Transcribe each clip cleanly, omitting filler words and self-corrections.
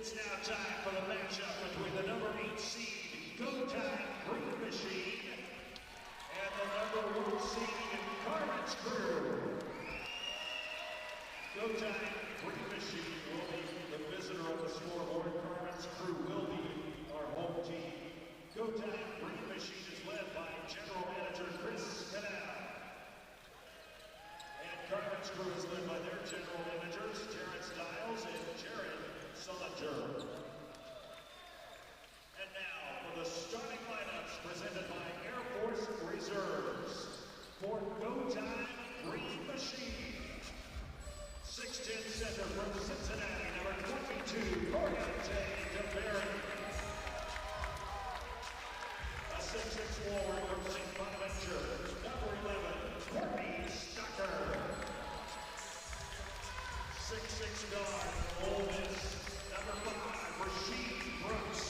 It's now time for the matchup between the number 8 seed, GoTime Green Machine, and the number 1 seed, Carmen's Crew. GoTime Green Machine will be the visitor of the scoreboard. Carmen's Crew will be our home team. GoTime Green Machine is led by General Manager Chris Canal. And Carmen's Crew is led by their General Managers, Terrence Dials and Jared Sullinger. And now for the starting lineups presented by Air Force Reserves. For GoTime Green Machine, 6'10" center from Cincinnati, number 22, Coriante DeBerry. A 6'6" forward from St. Bonaventure, number 11, Courtney Stocker. 6'6" guard from Ole Miss, number 5, Rasheed Brooks.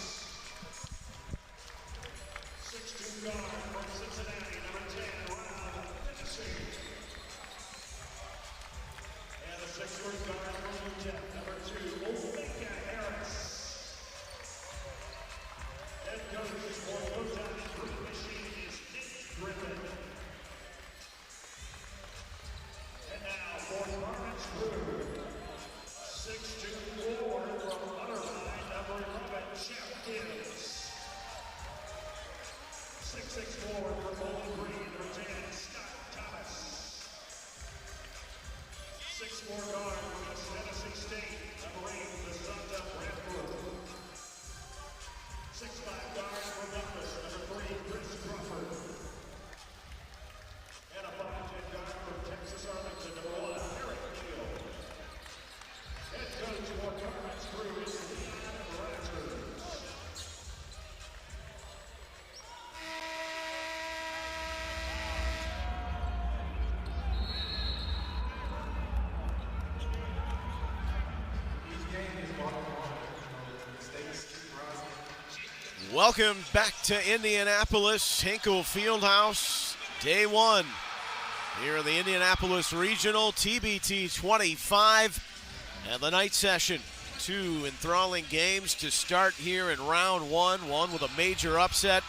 6'2" guard from Cincinnati, number 10, Rob Finnessy. And a 6'3" guard from UTEP, number 2, Omega Harris. Head coach for GoTime Green Machine is Nick Griffin. And now for Carmen's Crew, 6'2" forward from Underline, number 11, Jeff Gibbs. 6'6" forward from Bowling Green, number 10, Scott Thomas. 6'4" guard from West Tennessee State, number 8, Vasanta Bradford. 6'5" guard from Memphis, number 3, Chris Crawford. And a 5'10" guard from Texas Arlington, number 1, Eric Neal. Head coach for Carmen's Crew is Leon Rogers. Welcome back to Indianapolis, Hinkle Fieldhouse, day 1 here in the Indianapolis Regional TBT 25 and the night session. 2 enthralling games to start here in round 1, one with a major upset.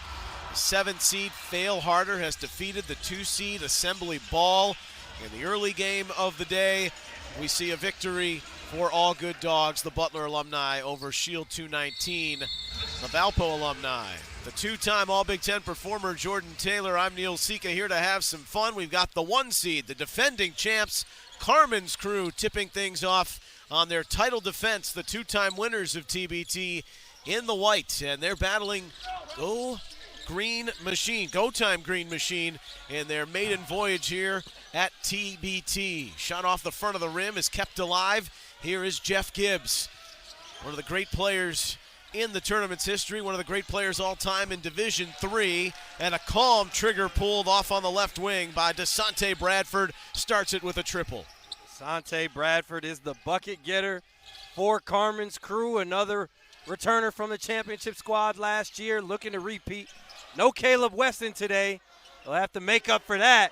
The 7th seed Fail Harder has defeated the 2 seed Assembly Ball. In the early game of the day, we see a victory for All Good Dogs, the Butler Alumni, over Shield 219, the Valpo Alumni. The 2-time All-Big Ten performer, Jordan Taylor. I'm Neil Sika, here to have some fun. We've got the 1 seed, the defending champs, Carmen's Crew, tipping things off on their title defense, the 2-time winners of TBT in the white. And they're battling GoTime Green Machine in their maiden voyage here at TBT. Shot off the front of the rim is kept alive. Here is Jeff Gibbs, one of the great players in the tournament's history, one of the great players all time in Division III, and a calm trigger pulled off on the left wing by Desante Bradford, starts it with a triple. Desante Bradford is the bucket getter for Carmen's Crew, another returner from the championship squad last year, looking to repeat. No Caleb Weston today. They'll have to make up for that.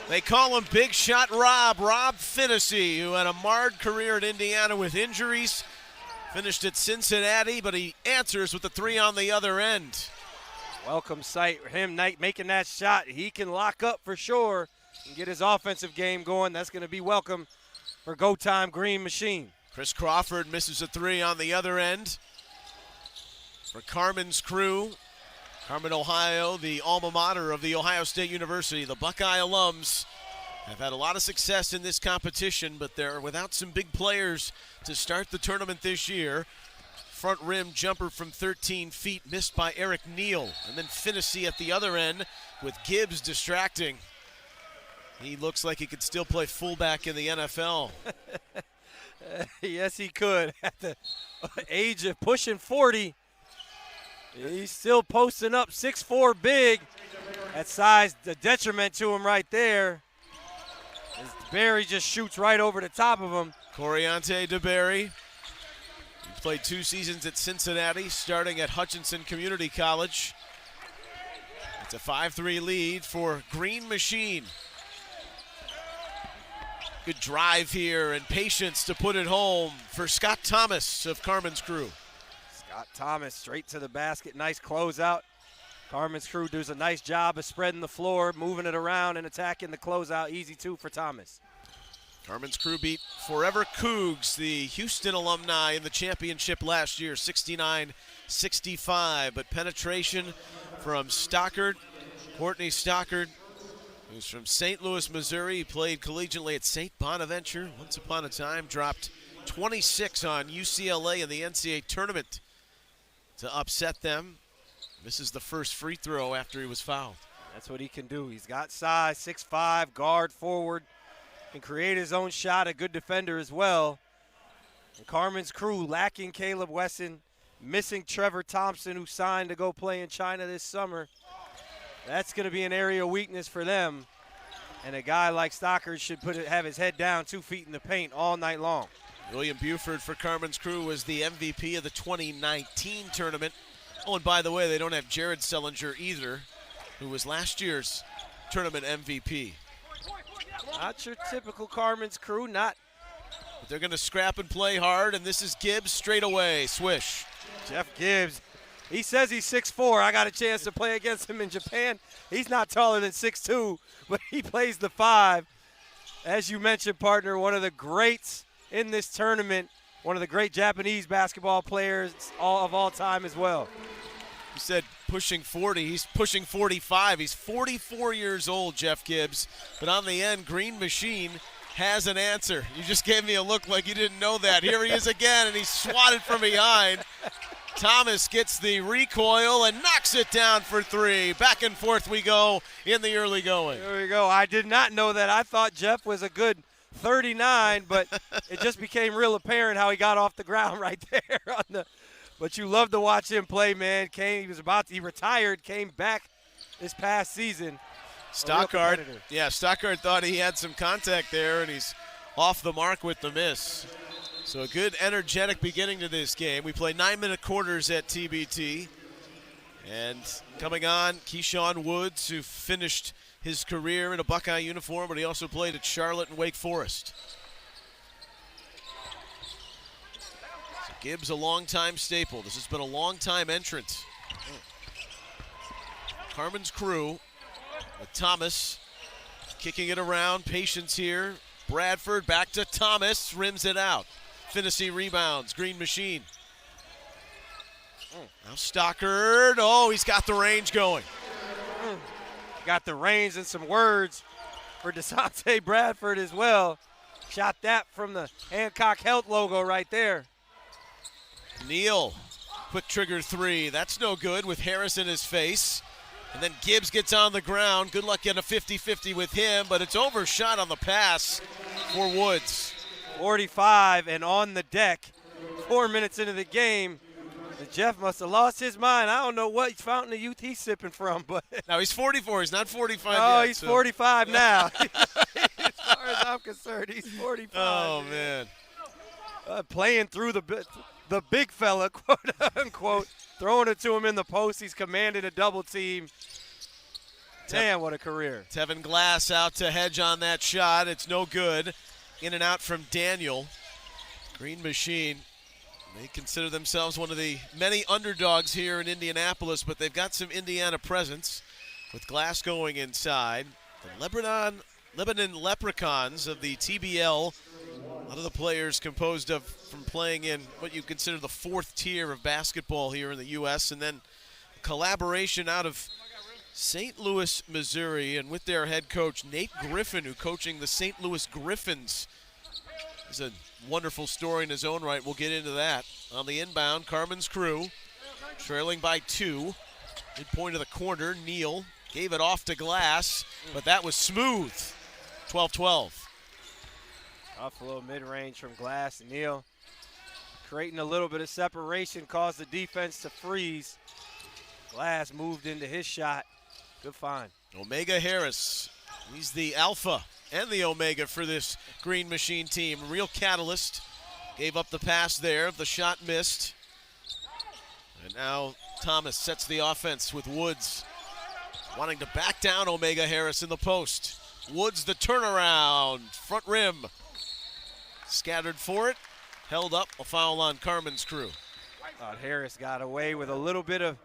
They call him Big Shot Rob Finnessy, who had a marred career at Indiana with injuries. Finished at Cincinnati, but he answers with the 3 on the other end. Welcome sight, him making that shot. He can lock up for sure and get his offensive game going. That's going to be welcome for GoTime Green Machine. Chris Crawford misses a 3 on the other end. For Carmen's Crew, Carmen, Ohio, the alma mater of the Ohio State University, the Buckeye alums have had a lot of success in this competition, but they're without some big players to start the tournament this year. Front rim jumper from 13 feet missed by Eric Neal, and then Finnessy at the other end with Gibbs distracting. He looks like he could still play fullback in the NFL. Yes, he could. At the age of pushing 40, he's still posting up 6'4" big. That size, the detriment to him right there. As Barry just shoots right over the top of him. Coriante DeBerry. He played 2 seasons at Cincinnati, starting at Hutchinson Community College. It's a 5-3 lead for Green Machine. Good drive here and patience to put it home for Scott Thomas of Carmen's Crew. Got Thomas straight to the basket. Nice closeout. Carmen's crew does a nice job of spreading the floor, moving it around, and attacking the closeout. Easy two for Thomas. Carmen's crew beat Forever Cougs, the Houston alumni, in the championship last year, 69-65. But penetration from Stockard, Courtney Stockard, who's from St. Louis, Missouri. He played collegiately at St. Bonaventure. Once upon a time, dropped 26 on UCLA in the NCAA tournament to upset them. This is the first free throw after he was fouled. That's what he can do. He's got size, 6'5", guard, forward, can create his own shot, a good defender as well. And Carmen's crew lacking Caleb Wesson, missing Trevor Thompson, who signed to go play in China this summer. That's going to be an area of weakness for them. And a guy like Stockard should have his head down 2 feet in the paint all night long. William Buford for Carmen's crew was the MVP of the 2019 tournament. Oh, and by the way, they don't have Jared Sellinger either, who was last year's tournament MVP. Not your typical Carmen's crew, not. But they're going to scrap and play hard, and this is Gibbs straight away. Swish. Jeff Gibbs, he says he's 6'4". I got a chance to play against him in Japan. He's not taller than 6'2", but he plays the 5. As you mentioned, partner, one of the greats in this tournament, one of the great Japanese basketball players of all time as well. You said pushing 40. He's pushing 45. He's 44 years old, Jeff Gibbs. But on the end, Green Machine has an answer. You just gave me a look like you didn't know that. Here he is again, and he's swatted from behind. Thomas gets the recoil and knocks it down for 3. Back and forth we go in the early going. There we go. I did not know that. I thought Jeff was a good 39, but it just became real apparent how he got off the ground right there on the. But you love to watch him play, man. He retired, came back this past season. Stockard thought he had some contact there, and he's off the mark with the miss. So a good, energetic beginning to this game. We play 9-minute quarters at TBT. And coming on, Keyshawn Woods, who finished his career in a Buckeye uniform, but he also played at Charlotte and Wake Forest. So Gibbs, a long-time staple. This has been a long-time entrant. Carmen's crew with Thomas kicking it around. Patience here. Bradford back to Thomas, rims it out. Finney rebounds. Green Machine. Now Stockard. Oh, he's got the range going. Got the range and some words for DeSante Bradford as well. Shot that from the Hancock Health logo right there. Neal, quick trigger 3. That's no good with Harris in his face. And then Gibbs gets on the ground. Good luck getting a 50-50 with him, but it's overshot on the pass for Woods. 45 and on the deck. 4 minutes into the game. Jeff must have lost his mind. I don't know what fountain of youth he's sipping from, but now he's 44. He's not 45 yet. Oh, he's 45 now. As far as I'm concerned, he's 45. Oh, man. Playing through the big fella, quote unquote, throwing it to him in the post. He's commanded a double team. Damn, what a career. Tevin Glass out to hedge on that shot. It's no good. In and out from Daniel. Green Machine. They consider themselves one of the many underdogs here in Indianapolis, but they've got some Indiana presence with Glass going inside. The Lebanon Leprechauns of the TBL, a lot of the players composed of from playing in what you consider the 4th tier of basketball here in the U.S., and then a collaboration out of St. Louis, Missouri, and with their head coach, Nate Griffin, who coaching the St. Louis Griffins. It's a wonderful story in his own right. We'll get into that. On the inbound, Carmen's crew trailing by 2. Midpoint of the corner, Neal gave it off to Glass, but that was smooth. 12-12. Off a little mid-range from Glass. Neal creating a little bit of separation, caused the defense to freeze. Glass moved into his shot. Good find. Omega Harris, he's the alpha and the Omega for this Green Machine team. Real catalyst. Gave up the pass there. The shot missed. And now Thomas sets the offense with Woods wanting to back down Omega Harris in the post. Woods the turnaround. Front rim. Scattered for it. Held up. A foul on Carmen's crew. Thought Harris got away with a little bit of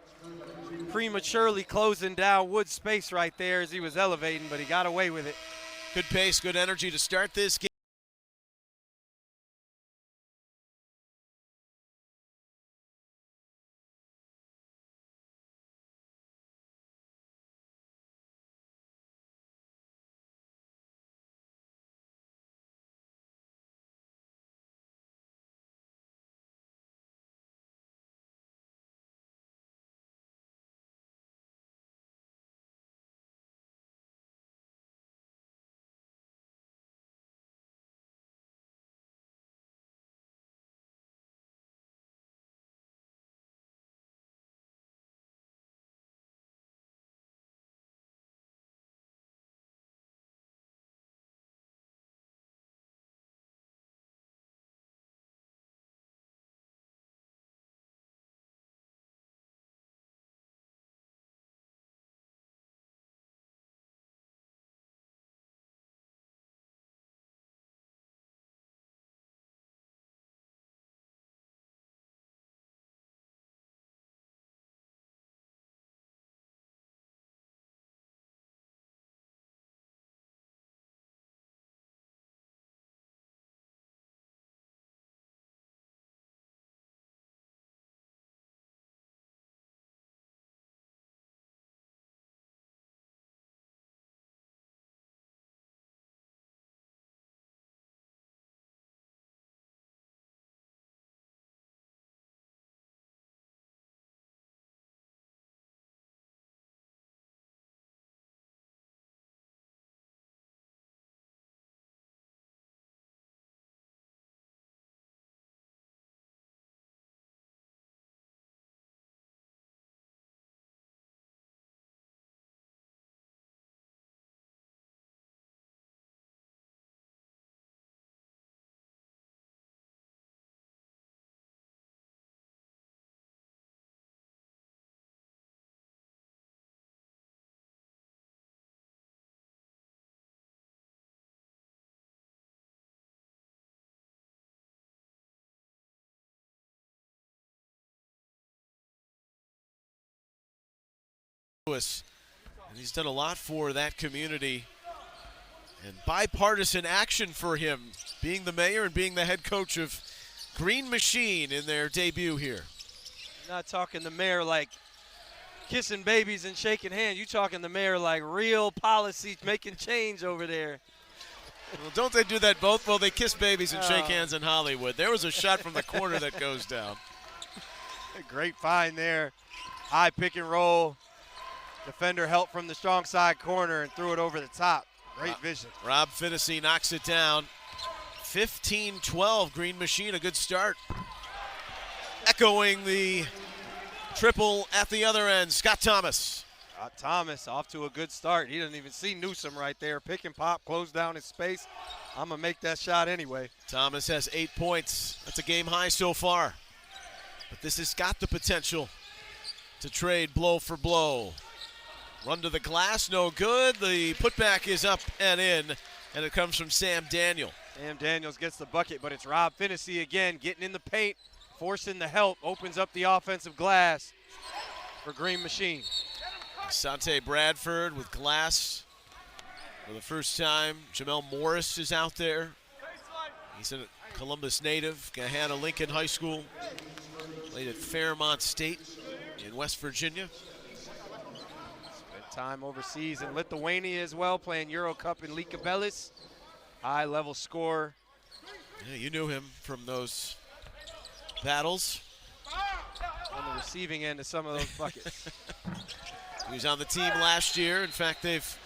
prematurely closing down Wood's space right there as he was elevating, but he got away with it. Good pace, good energy to start this game. And he's done a lot for that community, and bipartisan action for him, being the mayor and being the head coach of Green Machine in their debut here. You're not talking the mayor like kissing babies and shaking hands. You're talking the mayor like real policy making change over there. Well, don't they do that both? Well, they kiss babies and shake hands in Hollywood. There was a shot from the corner that goes down. A great find there. High pick and roll. Defender helped from the strong side corner and threw it over the top. Great vision. Rob Finnessy knocks it down. 15-12, Green Machine, a good start. Echoing the triple at the other end, Scott Thomas. Scott Thomas off to a good start. He doesn't even see Newsom right there. Pick and pop, close down his space. I'm going to make that shot anyway. Thomas has 8 points. That's a game high so far. But this has got the potential to trade blow for blow. Run to the glass, no good. The putback is up and in, and it comes from Sam Daniel. Sam Daniels gets the bucket, but it's Rob Finnessy again, getting in the paint, forcing the help, opens up the offensive glass for Green Machine. Sante Bradford with glass for the first time. Jamel Morris is out there. He's a Columbus native, Gahanna Lincoln High School. Played at Fairmont State in West Virginia. Time overseas in Lithuania as well, playing Euro Cup in Lietuvėlis. High-level scorer. Yeah, you knew him from those battles. On the receiving end of some of those buckets. He was on the team last year. In fact, they've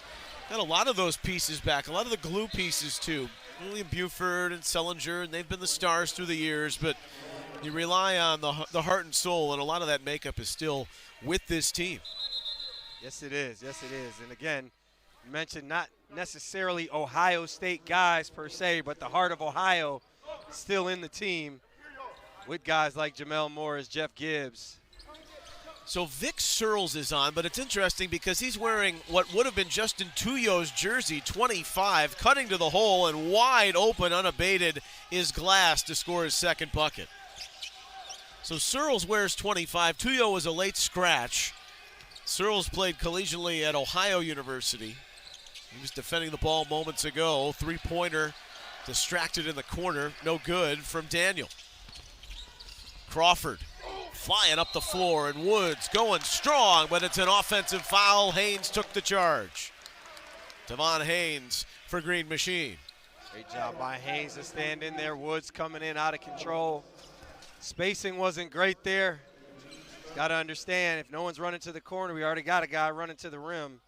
got a lot of those pieces back, a lot of the glue pieces too. William Buford and Sellinger, and they've been the stars through the years, but you rely on the heart and soul, and a lot of that makeup is still with this team. Yes, it is. Yes, it is. And again, you mentioned not necessarily Ohio State guys per se, but the heart of Ohio still in the team with guys like Jamel Morris, Jeff Gibbs. So Vic Searles is on, but it's interesting because he's wearing what would have been Justin Tuyo's jersey, 25, cutting to the hole, and wide open, unabated is Glass to score his second bucket. So Searles wears 25. Tuyo was a late scratch. Searles played collegiately at Ohio University. He was defending the ball moments ago. Three-pointer distracted in the corner. No good from Daniel. Crawford flying up the floor, and Woods going strong, but it's an offensive foul. Haynes took the charge. Devon Haynes for Green Machine. Great job by Haynes to stand in there. Woods coming in out of control. Spacing wasn't great there. Got to understand, if no one's running to the corner, we already got a guy running to the rim.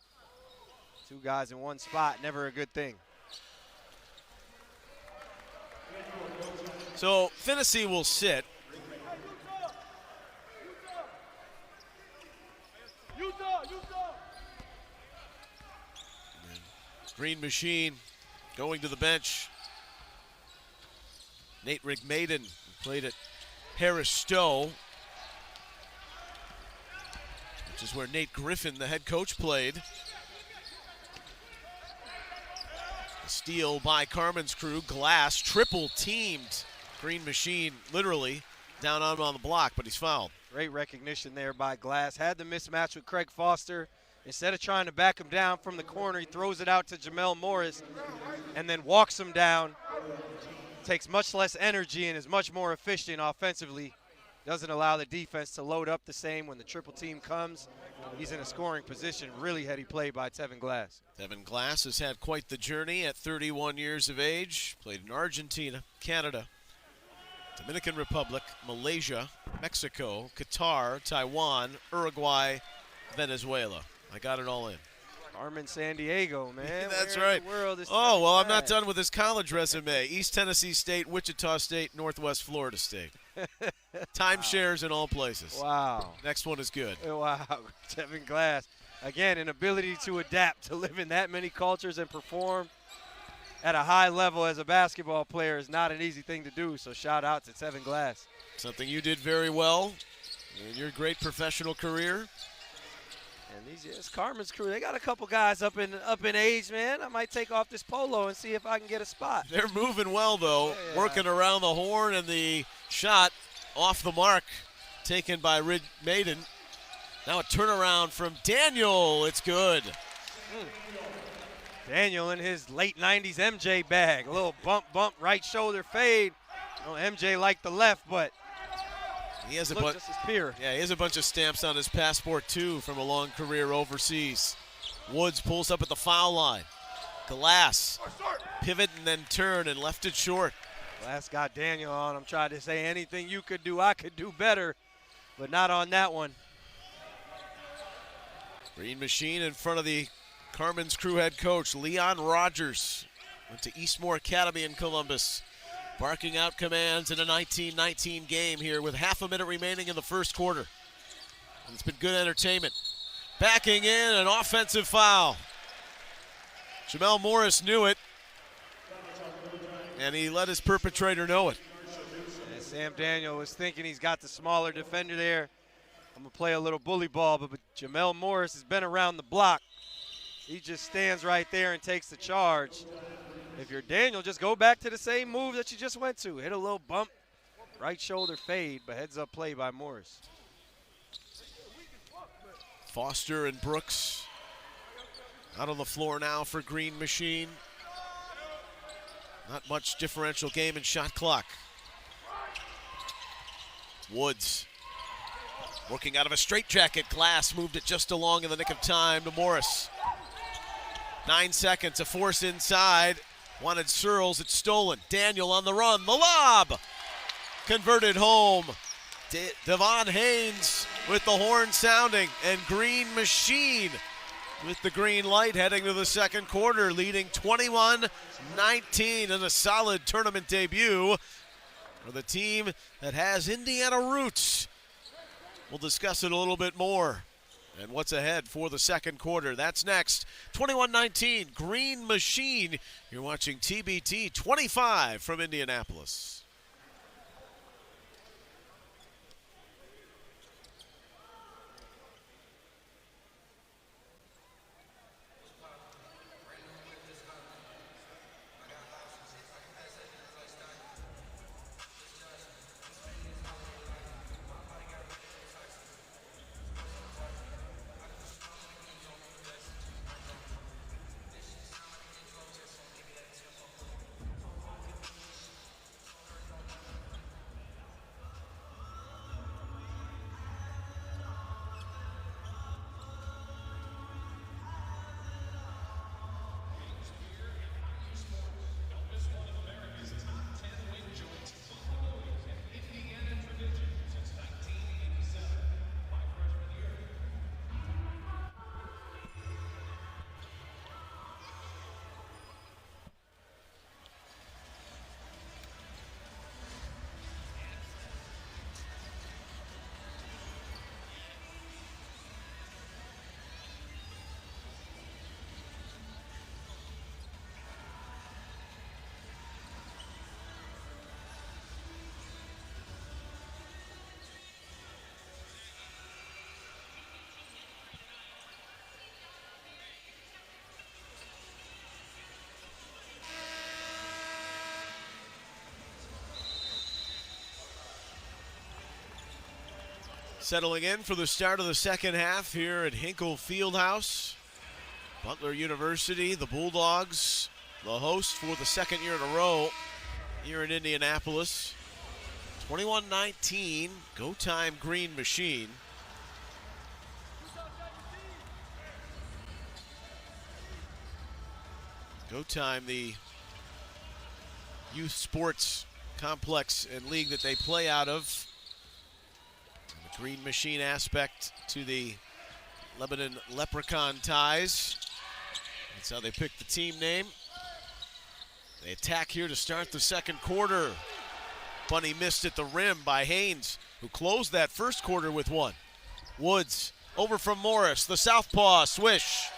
Two guys in one spot, never a good thing. So Finney will sit. Green Machine going to the bench. Nate Rigmaiden played at Harris Stowe, which is where Nate Griffin, the head coach, played. A steal by Carmen's crew. Glass triple teamed Green Machine, literally down on the block, but he's fouled. Great recognition there by Glass. Had the mismatch with Craig Foster. Instead of trying to back him down from the corner, he throws it out to Jamel Morris and then walks him down. Takes much less energy and is much more efficient offensively. Doesn't allow the defense to load up the same when the triple team comes. He's in a scoring position. Really heady play by Tevin Glass. Tevin Glass has had quite the journey at 31 years of age. Played in Argentina, Canada, Dominican Republic, Malaysia, Mexico, Qatar, Taiwan, Uruguay, Venezuela. I got it all in. Carmen, San Diego, man. That's Where right. in the world is Oh, well, I'm that? not done with his college resume. East Tennessee State, Wichita State, Northwest Florida State. Timeshares in all places. Wow. Next one is good. Wow. Tevin Glass. Again, an ability to adapt to live in that many cultures and perform at a high level as a basketball player is not an easy thing to do. So shout out to Tevin Glass. Something you did very well in your great professional career. And it's Carmen's crew. They got a couple guys up in age, man. I might take off this polo and see if I can get a spot. They're moving well, though, Yeah. working around the horn, and the shot off the mark taken by Rid Maiden. Now a turnaround from Daniel. It's good. Daniel in his late 90s MJ bag. A little bump, right shoulder fade. Oh, MJ liked the left, but He has a look just his peer. Yeah, he has a bunch of stamps on his passport, too, from a long career overseas. Woods pulls up at the foul line. Glass, pivot and then turn and left it short. Glass got Daniel on him. Tried to say anything you could do, I could do better, but not on that one. Green Machine in front of the Carmen's crew head coach, Leon Rogers. Went to Eastmore Academy in Columbus. Barking out commands in a 19-19 game here with half a minute remaining in the first quarter. And it's been good entertainment. Backing in, an offensive foul. Jamel Morris knew it, and he let his perpetrator know it. And Sam Daniel was thinking he's got the smaller defender there. I'm going to play a little bully ball, but Jamel Morris has been around the block. He just stands right there and takes the charge. If you're Daniel, just go back to the same move that you just went to. Hit a little bump, right shoulder fade, but heads up play by Morris. Foster and Brooks out on the floor now for Green Machine. Not much differential game in shot clock. Woods working out of a straitjacket. Glass moved it just along in the nick of time to Morris. 9 seconds, a force inside. Wanted Searles, it's stolen. Daniel on the run, the lob! Converted home. Devon Haynes with the horn sounding, and Green Machine with the green light heading to the second quarter, leading 21-19 in a solid tournament debut for the team that has Indiana roots. We'll discuss it a little bit more and what's ahead for the second quarter. That's next. 21-19, Green Machine. You're watching TBT 25 from Indianapolis. Settling in for the start of the second half here at Hinkle Fieldhouse. Butler University, the Bulldogs, the host for the second year in a row here in Indianapolis. 21-19, GoTime Green Machine. GoTime, the youth sports complex and league that they play out of. And the Green Machine aspect to the Lebanon Leprechaun ties. That's how they picked the team name. They attack here to start the second quarter. Bunny missed at the rim by Haynes, who closed that first quarter with one. Woods over from Morris, the southpaw swish.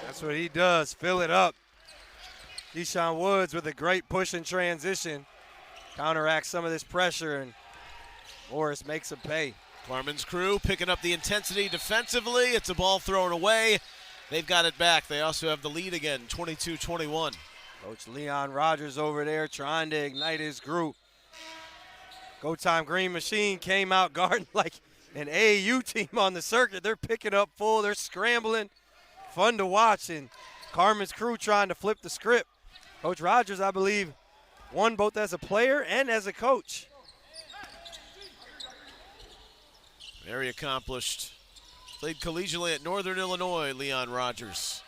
That's what he does, fill it up. Deshaun Woods with a great push and transition. Counteracts some of this pressure, and Morris makes him pay. Carmen's crew picking up the intensity defensively. It's a ball thrown away. They've got it back. They also have the lead again, 22-21. Coach Leon Rogers over there trying to ignite his group. GoTime Green Machine came out guarding like an AAU team on the circuit. They're picking up full. They're scrambling. Fun to watch. And Carmen's crew trying to flip the script. Coach Rogers, I believe, won both as a player and as a coach. Very accomplished. Played collegiately at Northern Illinois, Leon Rogers.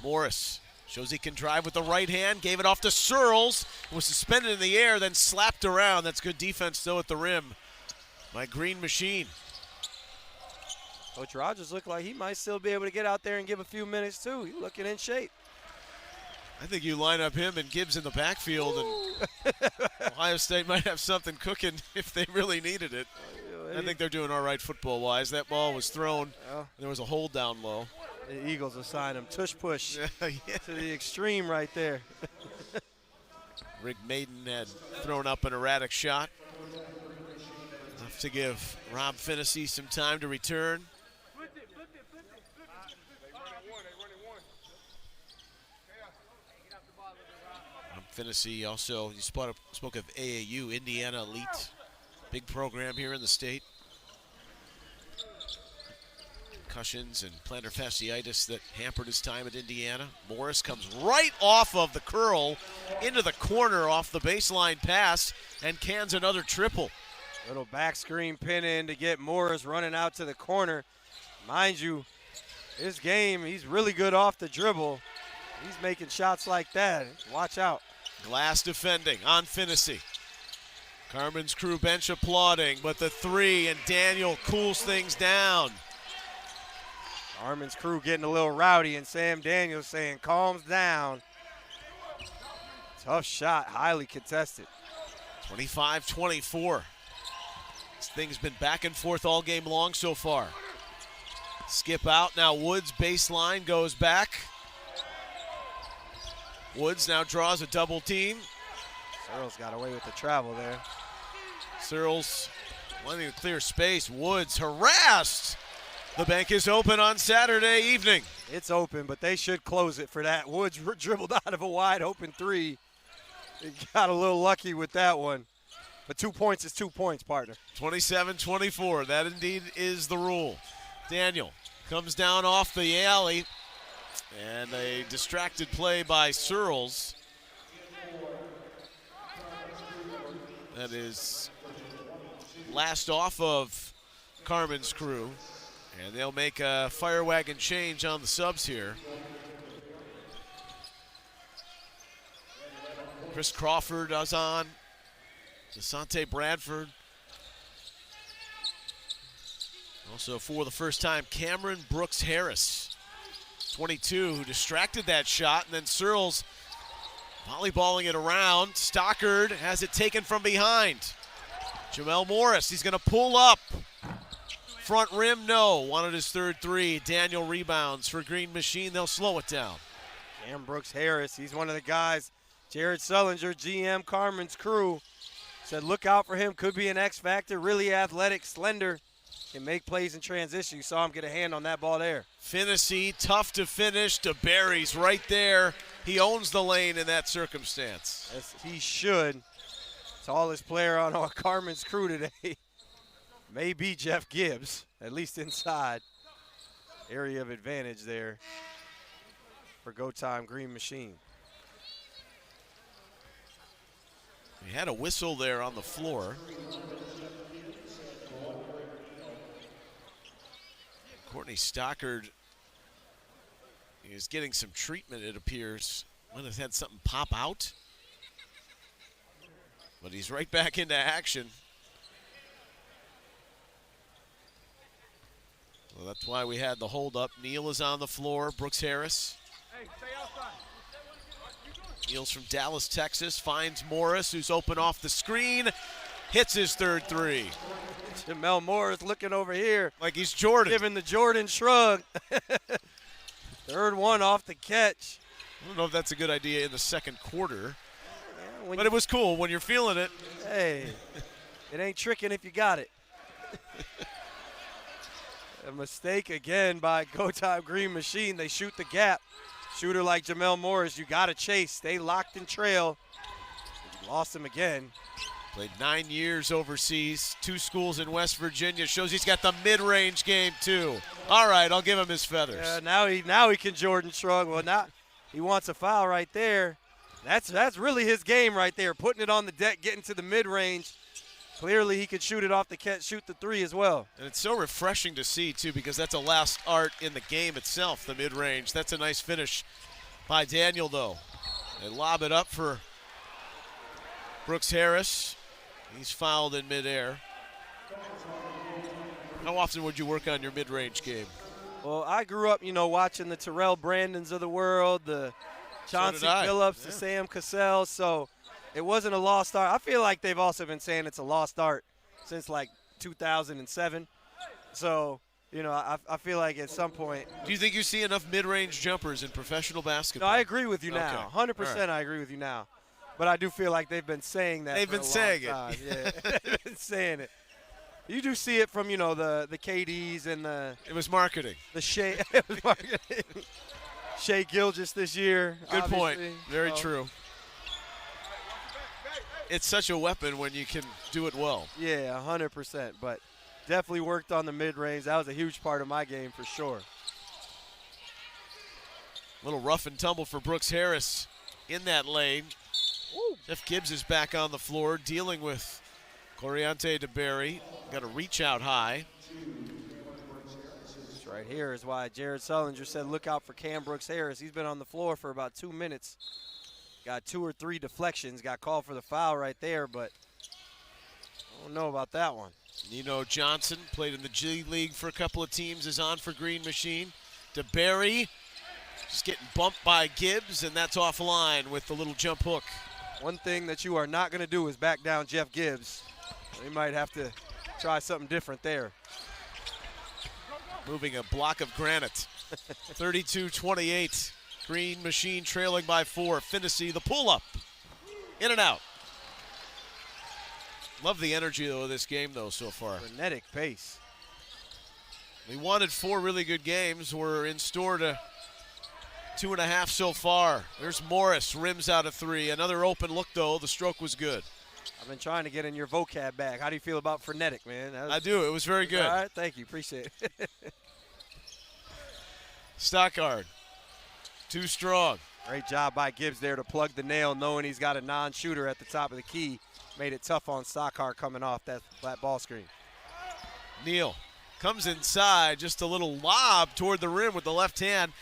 Morris shows he can drive with the right hand, gave it off to Searles, was suspended in the air, then slapped around. That's good defense, though, at the rim by Green Machine. Coach Rogers looked like he might still be able to get out there and give a few minutes, too. He's looking in shape. I think you line up him and Gibbs in the backfield, and Ohio State might have something cooking if they really needed it. I think they're doing all right football-wise. That ball was thrown. There was a hold down low. The Eagles assigned him tush push Yeah. to the extreme right there. Rick Maiden had thrown up an erratic shot. Enough to give Rob Finnessy some time to return. Rob Finnessy also, you spoke of AAU, Indiana Elite. Big program here in the state. Concussions and plantar fasciitis that hampered his time at Indiana. Morris comes right off of the curl into the corner off the baseline pass and cans another triple. Little back screen pin in to get Morris running out to the corner. Mind you, his game, he's really good off the dribble. He's making shots like that. Watch out. Glass defending on Finnessy. Carmen's crew bench applauding, but the three, and Daniel cools things down. Carmen's crew getting a little rowdy, and Sam Daniels saying, calms down. Tough shot, highly contested. 25-24. This thing's been back and forth all game long so far. Skip out, now Woods baseline goes back. Woods now draws a double team. Searles got away with the travel there. Searles wanting to clear space. Woods harassed. The bank is open on Saturday evening. It's open, but they should close it for that. Woods dribbled out of a wide open three. He got a little lucky with that one. But 2 points is 2 points, partner. 27-24. That indeed is the rule. Daniel comes down off the alley. And a distracted play by Searles. That is last off of Carmen's crew. And they'll make a fire wagon change on the subs here. Chris Crawford is on. DeSante Bradford. Also for the first time, Cameron Brooks Harris, 22, who distracted that shot, and then Searles volleyballing it around. Stockard has it taken from behind. Jamel Morris, he's gonna pull up. Front rim, no. Wanted his third three. Daniel rebounds for Green Machine. They'll slow it down. Cam Brooks Harris, he's one of the guys. Jared Sullinger, GM Carmen's crew, said look out for him. Could be an X factor. Really athletic, slender, can make plays in transition. You saw him get a hand on that ball there. Finnessy, tough to finish. DeBerry's right there. He owns the lane in that circumstance. Yes, he should. Tallest player on our Carmen's crew today. Maybe Jeff Gibbs, at least inside. Area of advantage there for GoTime Green Machine. We had a whistle there on the floor. Courtney Stockard is getting some treatment, it appears. Might have had something pop out. But he's right back into action. Well, that's why we had the hold up. Neal is on the floor. Brooks Harris. Neal's from Dallas, Texas. Finds Morris, who's open off the screen. Hits his third three. Jamel Morris looking over here. Like he's Jordan. Giving the Jordan shrug. Third one off the catch. I don't know if that's a good idea in the second quarter. Yeah, but it was cool when you're feeling it. Hey, it ain't tricking if you got it. A mistake again by GoTime Green Machine. They shoot the gap. Shooter like Jamel Morris, you got to chase. Stay locked and trail. You lost him again. Played 9 years overseas, 2 schools in West Virginia. Shows he's got the mid-range game too. All right, I'll give him his feathers. Yeah, now he can Jordan shrug. Well, now he wants a foul right there. That's really his game right there. Putting it on the deck, getting to the mid-range. Clearly he could shoot it off the catch, shoot the three as well. And it's so refreshing to see, too, because that's a last art in the game itself, the mid-range. That's a nice finish by Daniel, though. They lob it up for Brooks Harris. He's fouled in midair. How often would you work on your mid-range game? Well, I grew up, watching the Terrell Brandons of the world, the Chauncey Billups, the Sam Cassell, so it wasn't a lost art. I feel like they've also been saying it's a lost art since like 2007. So, I feel like at some point. Do you think you see enough mid-range jumpers in professional basketball? No, I agree with you now. 100% right. I agree with you now. But I do feel like they've been saying that. They've been saying it. Yeah, they've been saying it. You do see it from, the KDs and the. It was marketing. The Shea. It was marketing. Shea Gilgeous this year. Good obviously. point. Very true. It's such a weapon when you can do it well. Yeah, 100%. But definitely worked on the mid-range. That was a huge part of my game for sure. Little rough and tumble for Brooks Harris in that lane. Woo. Jeff Gibbs is back on the floor dealing with Coriante DeBerry. Got to reach out high. This right here is why Jared Sullinger said look out for Cam Brooks Harris. He's been on the floor for about 2 minutes. Got 2 or 3 deflections. Got called for the foul right there, but I don't know about that one. Nino Johnson played in the G League for a couple of teams, is on for Green Machine. DeBerry just getting bumped by Gibbs, and that's offline with the little jump hook. One thing that you are not going to do is back down Jeff Gibbs. They might have to try something different there. Moving a block of granite. 32-28. Green Machine trailing by 4. Finnessy, the pull-up. In and out. Love the energy, though, of this game, though, so far. Frenetic pace. We wanted 4 really good games. We're in store to 2.5 so far. There's Morris, rims out of 3. Another open look, though. The stroke was good. I've been trying to get in your vocab bag. How do you feel about frenetic, man? I do. It was very good. All right, thank you. Appreciate it. Stockard, too strong. Great job by Gibbs there to plug the nail, knowing he's got a non-shooter at the top of the key. Made it tough on Stockard coming off that flat ball screen. Neal comes inside, just a little lob toward the rim with the left hand.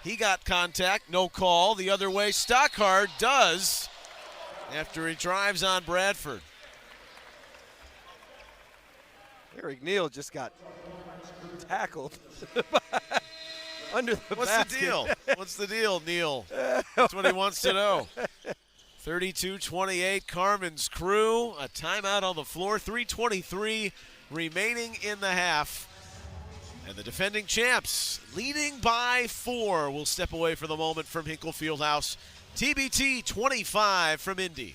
He got contact, no call. The other way, Stockard does after he drives on Bradford. Eric Neal just got tackled under the What's basket. the deal? What's the deal, Neal? That's what he wants to know. 32-28, Carmen's crew. A timeout on the floor. 3:23 remaining in the half. And the defending champs, leading by 4, will step away for the moment from Hinkle Fieldhouse. TBT 25 from Indy.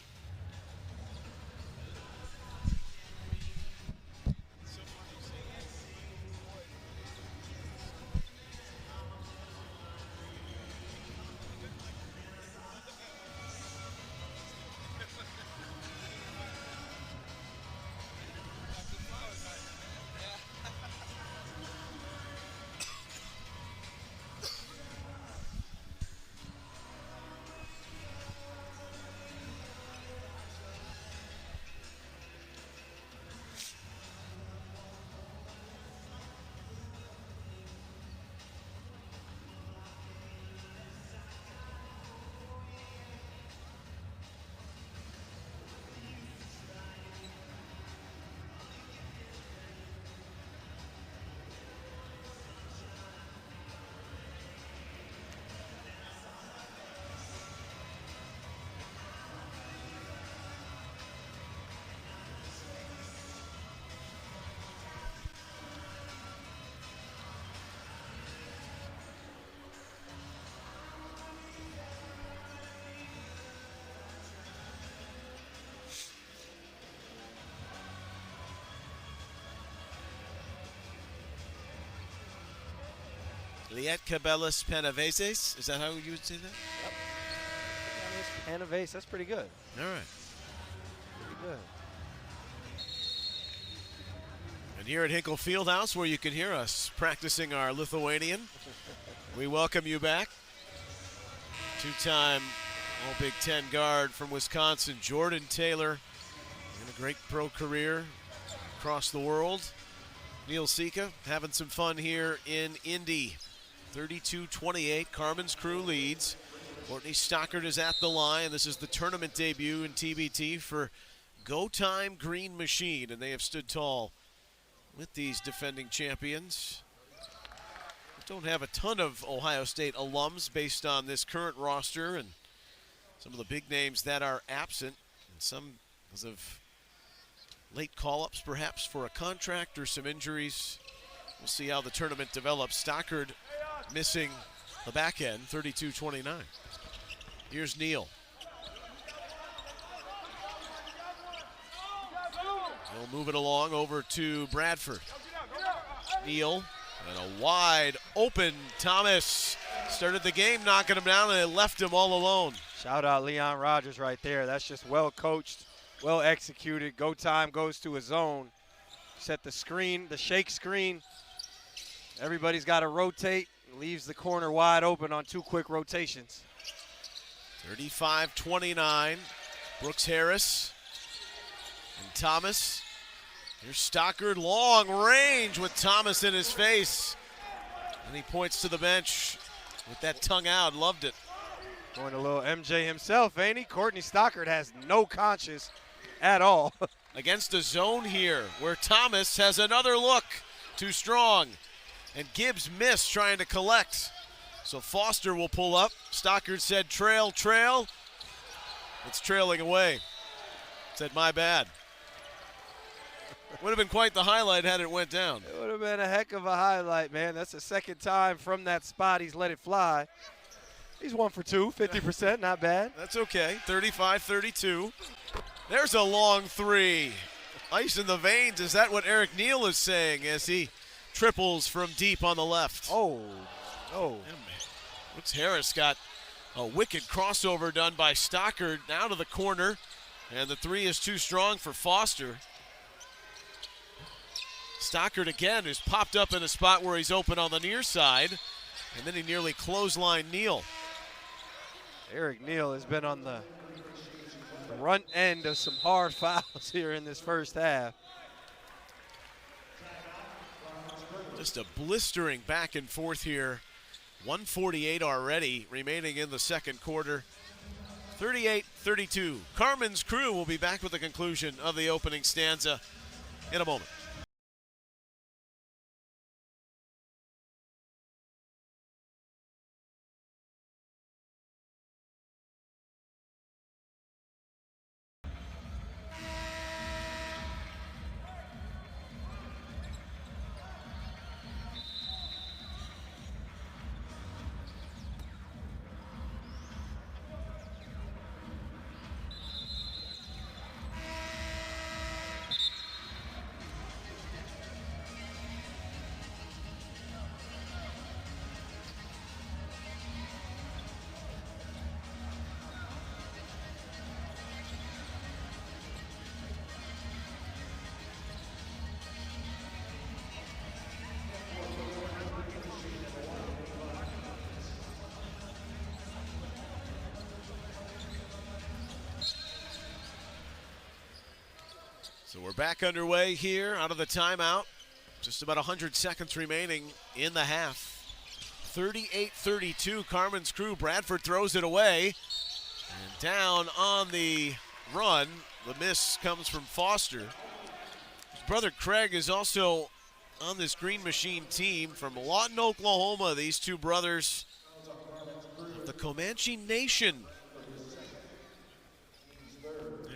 Lietkabelis Panaveses. Is that how you would say that? Panavase, that's pretty good. All right. Pretty good. And here at Hinkle Fieldhouse, where you can hear us practicing our Lithuanian, we welcome you back. Two-time All-Big Ten guard from Wisconsin, Jordan Taylor, in a great pro career across the world. Neil Sika having some fun here in Indy. 32-28, Carmen's crew leads. Courtney Stockard is at the line. This is the tournament debut in TBT for GoTime Green Machine, and they have stood tall with these defending champions. We don't have a ton of Ohio State alums based on this current roster and some of the big names that are absent, and some because of late call-ups perhaps for a contract or some injuries. We'll see how the tournament develops. Stockard missing the back end, 32-29. Here's Neal. He'll move it along over to Bradford. Neal and a wide open Thomas. Started the game knocking him down and it left him all alone. Shout out Leon Rogers right there. That's just well coached, well executed. GoTime goes to a zone. Set the screen, the shake screen. Everybody's got to rotate. Leaves the corner wide open on 2 quick rotations. 35-29. Brooks Harris and Thomas. Here's Stockard, long range with Thomas in his face. And he points to the bench with that tongue out. Loved it. Going a little MJ himself, ain't he? Courtney Stockard has no conscience at all. Against a zone here where Thomas has another look. Too strong. And Gibbs missed trying to collect. So Foster will pull up. Stockard said trail, trail. It's trailing away. Said my bad. Would have been quite the highlight had it went down. It would have been a heck of a highlight, man. That's the second time from that spot he's let it fly. He's 1 for 2, 50%, not bad. That's okay, 35-32. There's a long three. Ice in the veins, is that what Eric Neal is saying as he triples from deep on the left? Oh. Brooks Harris got a wicked crossover done by Stockard now to the corner, and the three is too strong for Foster. Stockard again is popped up in a spot where he's open on the near side, and then he nearly clotheslined Neal. Eric Neal has been on the front end of some hard fouls here in this first half. Just a blistering back and forth here. 1:48 already remaining in the second quarter. 38-32. Carmen's crew will be back with the conclusion of the opening stanza in a moment. So we're back underway here out of the timeout. Just about 100 seconds remaining in the half. 38-32, Carmen's crew. Bradford throws it away. And down on the run, the miss comes from Foster. His brother Craig is also on this Green Machine team from Lawton, Oklahoma. These two brothers of the Comanche Nation.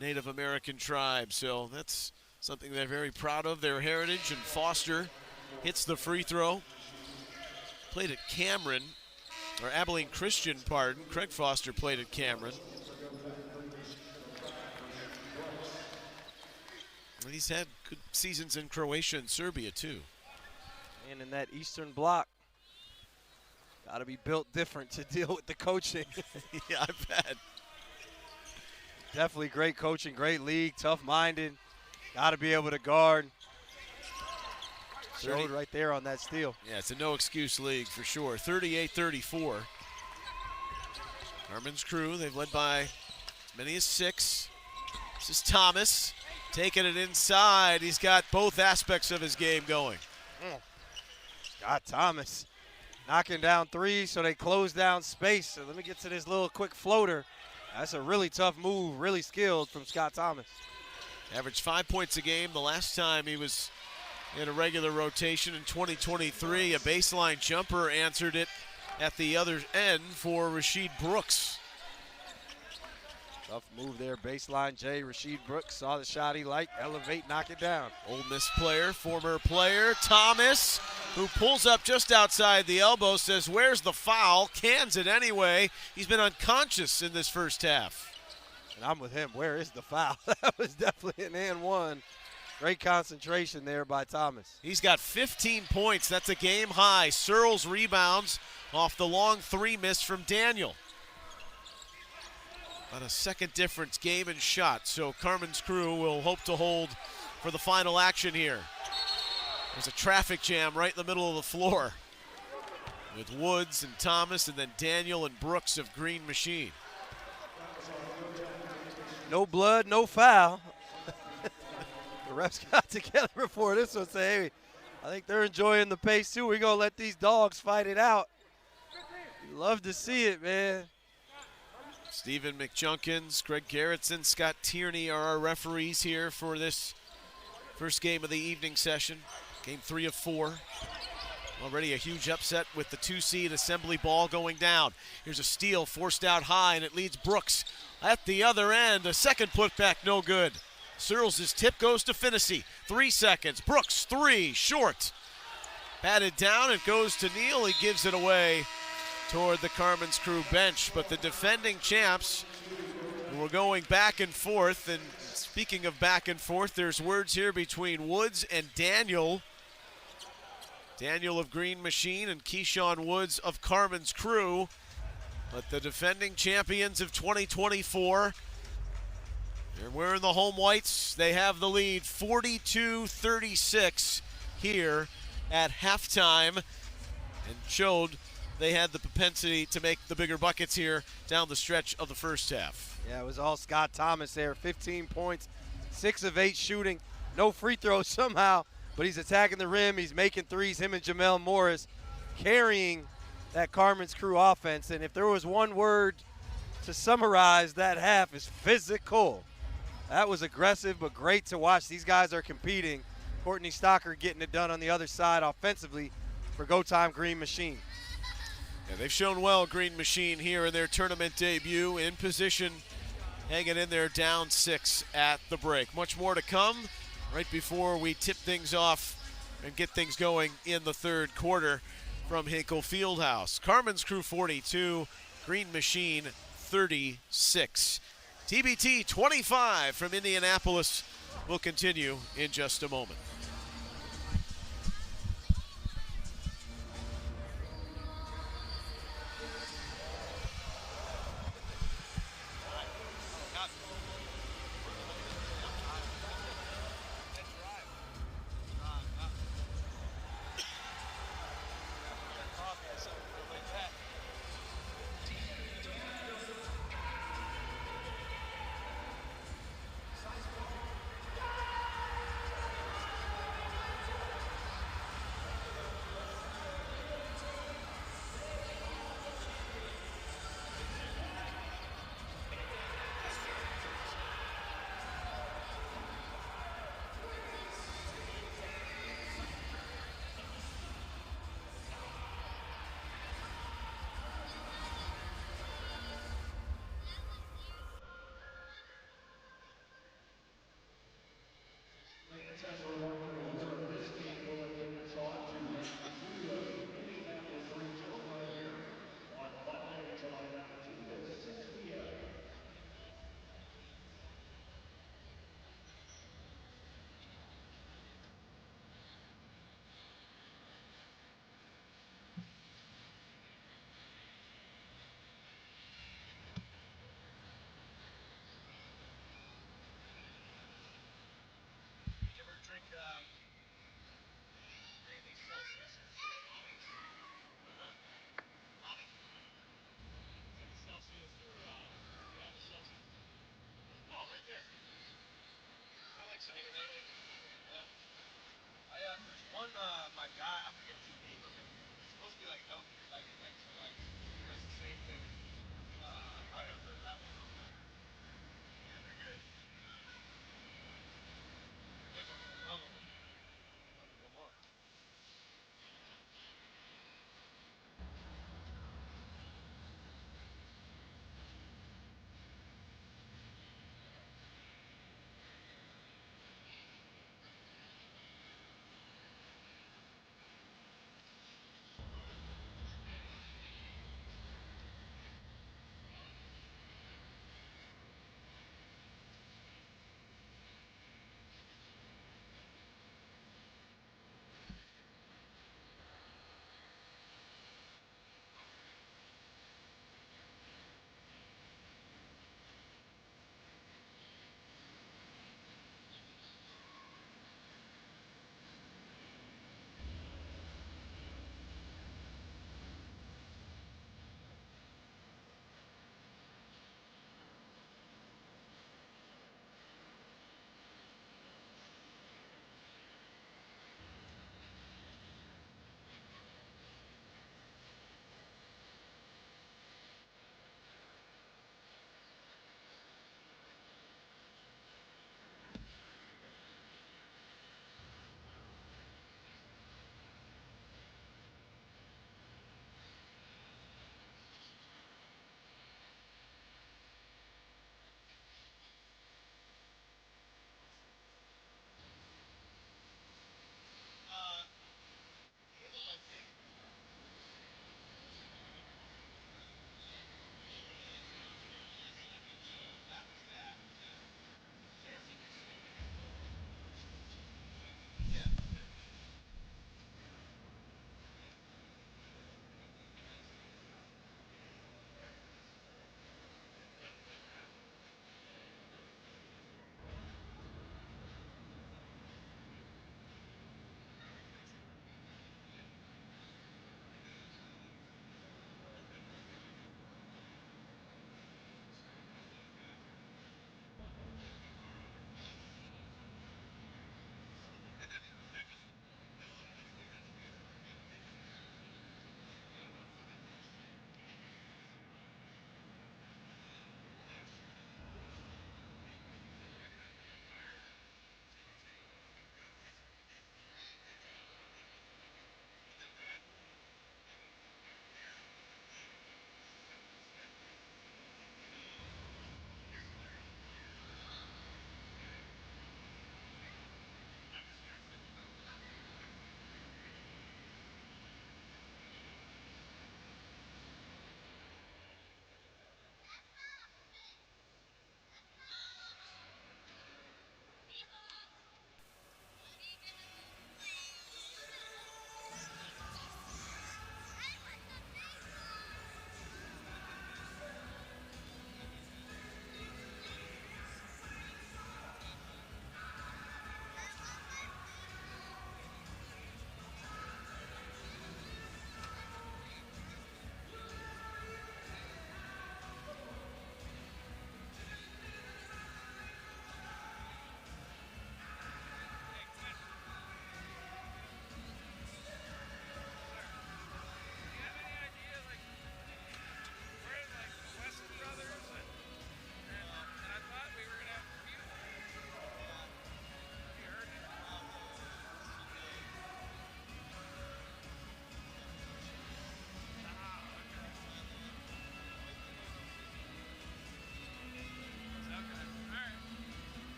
Native American tribe, so that's something they're very proud of, their heritage. And Foster hits the free throw. Played at Cameron, or Abilene Christian, pardon. Craig Foster played at Cameron. And he's had good seasons in Croatia and Serbia too. And in that Eastern Bloc, Got to be built different to deal with the coaching. Yeah, I bet. Definitely great coaching, great league, tough-minded. Got to be able to guard. Showed right there on that steal. Yeah, it's a no-excuse league for sure. 38-34. Carmen's crew, they've led by as many as 6. This is Thomas taking it inside. He's got both aspects of his game going. Scott Thomas knocking down 3, so they close down space. So let me get to this little quick floater. That's a really tough move, really skilled from Scott Thomas. Averaged 5 points a game the last time he was in a regular rotation in 2023. A baseline jumper answered it at the other end for Rasheed Brooks. Tough move there, baseline J. Rasheed Brooks saw the shot he liked, elevate, knock it down. Ole Miss player, former player, Thomas, who pulls up just outside the elbow, says, where's the foul? Cans it anyway. He's been unconscious in this first half. And I'm with him. Where is the foul? That was definitely an and one. Great concentration there by Thomas. He's got 15 points. That's a game high. Searles rebounds off the long 3 miss from Daniel. About a second difference, game and shot. So Carmen's crew will hope to hold for the final action here. There's a traffic jam right in the middle of the floor with Woods and Thomas and then Daniel and Brooks of Green Machine. No blood, no foul. The refs got together before this one, say, hey, I think they're enjoying the pace too. We're going to let these dogs fight it out. You love to see it, man. Stephen McJunkins, Greg Garrettson, Scott Tierney are our referees here for this first game of the evening session. Game 3 of 4. Already a huge upset with the 2-seed Assembly ball going down. Here's a steal forced out high, and it leads Brooks at the other end. A second putback, no good. Searles' tip goes to Finney. 3 seconds. Brooks, 3, short. Batted down, it goes to Neal. He gives it away toward the Carmen's crew bench. But the defending champs were going back and forth. And speaking of back and forth, there's words here between Woods and Daniel. Daniel of Green Machine and Keyshawn Woods of Carmen's crew. But the defending champions of 2024, they're wearing the home whites. They have the lead 42-36 here at halftime and showed they had the propensity to make the bigger buckets here down the stretch of the first half. Yeah, it was all Scott Thomas there. 15 points, 6 of 8 shooting. No free throws somehow, but he's attacking the rim. He's making threes, him and Jamel Morris carrying that Carmen's crew offense. And if there was one word to summarize that half, is physical. That was aggressive, but great to watch. These guys are competing. Courtney Stocker getting it done on the other side offensively for GoTime Green Machine. Yeah, they've shown well, Green Machine, here in their tournament debut, in position, hanging in there down 6 at the break. Much more to come right before we tip things off and get things going in the third quarter from Hinkle Fieldhouse. Carmen's crew 42, Green Machine 36. TBT 25 from Indianapolis will continue in just a moment.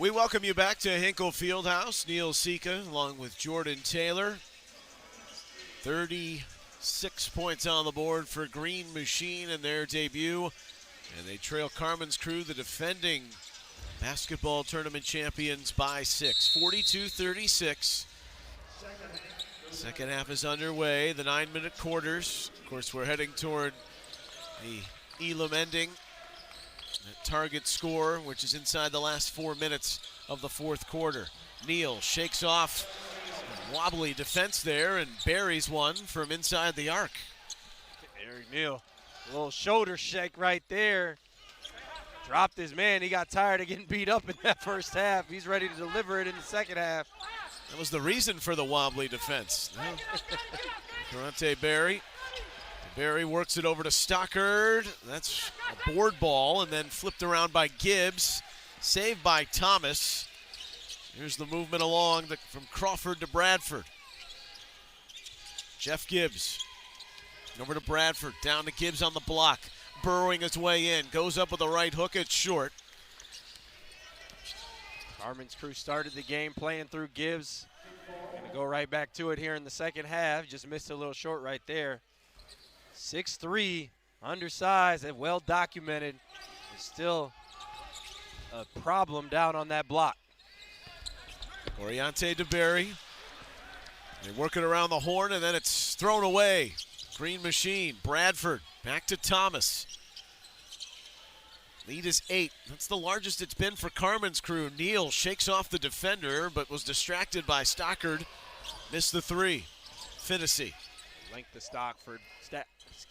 We welcome you back to Hinkle Fieldhouse. Neil Sika along with Jordan Taylor. 36 points on the board for Green Machine in their debut. And they trail Carmen's Crew, the defending basketball tournament champions, by 6, 42-36. Second half is underway, the 9-minute quarters. Of course, we're heading toward the Elam ending. That target score, which is inside the last 4 minutes of the fourth quarter. Neal shakes off a wobbly defense there and buries one from inside the arc. Eric Neal, a little shoulder shake right there. Dropped his man. He got tired of getting beat up in that first half. He's ready to deliver it in the second half. That was the reason for the wobbly defense. Karate Berry. Berry works it over to Stockard. That's a board ball and then flipped around by Gibbs. Saved by Thomas. Here's the movement along from Crawford to Bradford. Jeff Gibbs. Over to Bradford. Down to Gibbs on the block. Burrowing his way in. Goes up with a right hook. It's short. Carmen's Crew started the game playing through Gibbs. Gonna go right back to it here in the second half. Just missed a little short right there. 6'3", undersized and well documented. It's still a problem down on that block. Oriente DeBerry. They work it around the horn and then it's thrown away. Green Machine, Bradford, back to Thomas. Lead is 8. That's the largest it's been for Carmen's Crew. Neal shakes off the defender, but was distracted by Stockard. Missed the 3. Finnessy. Length to Stockford.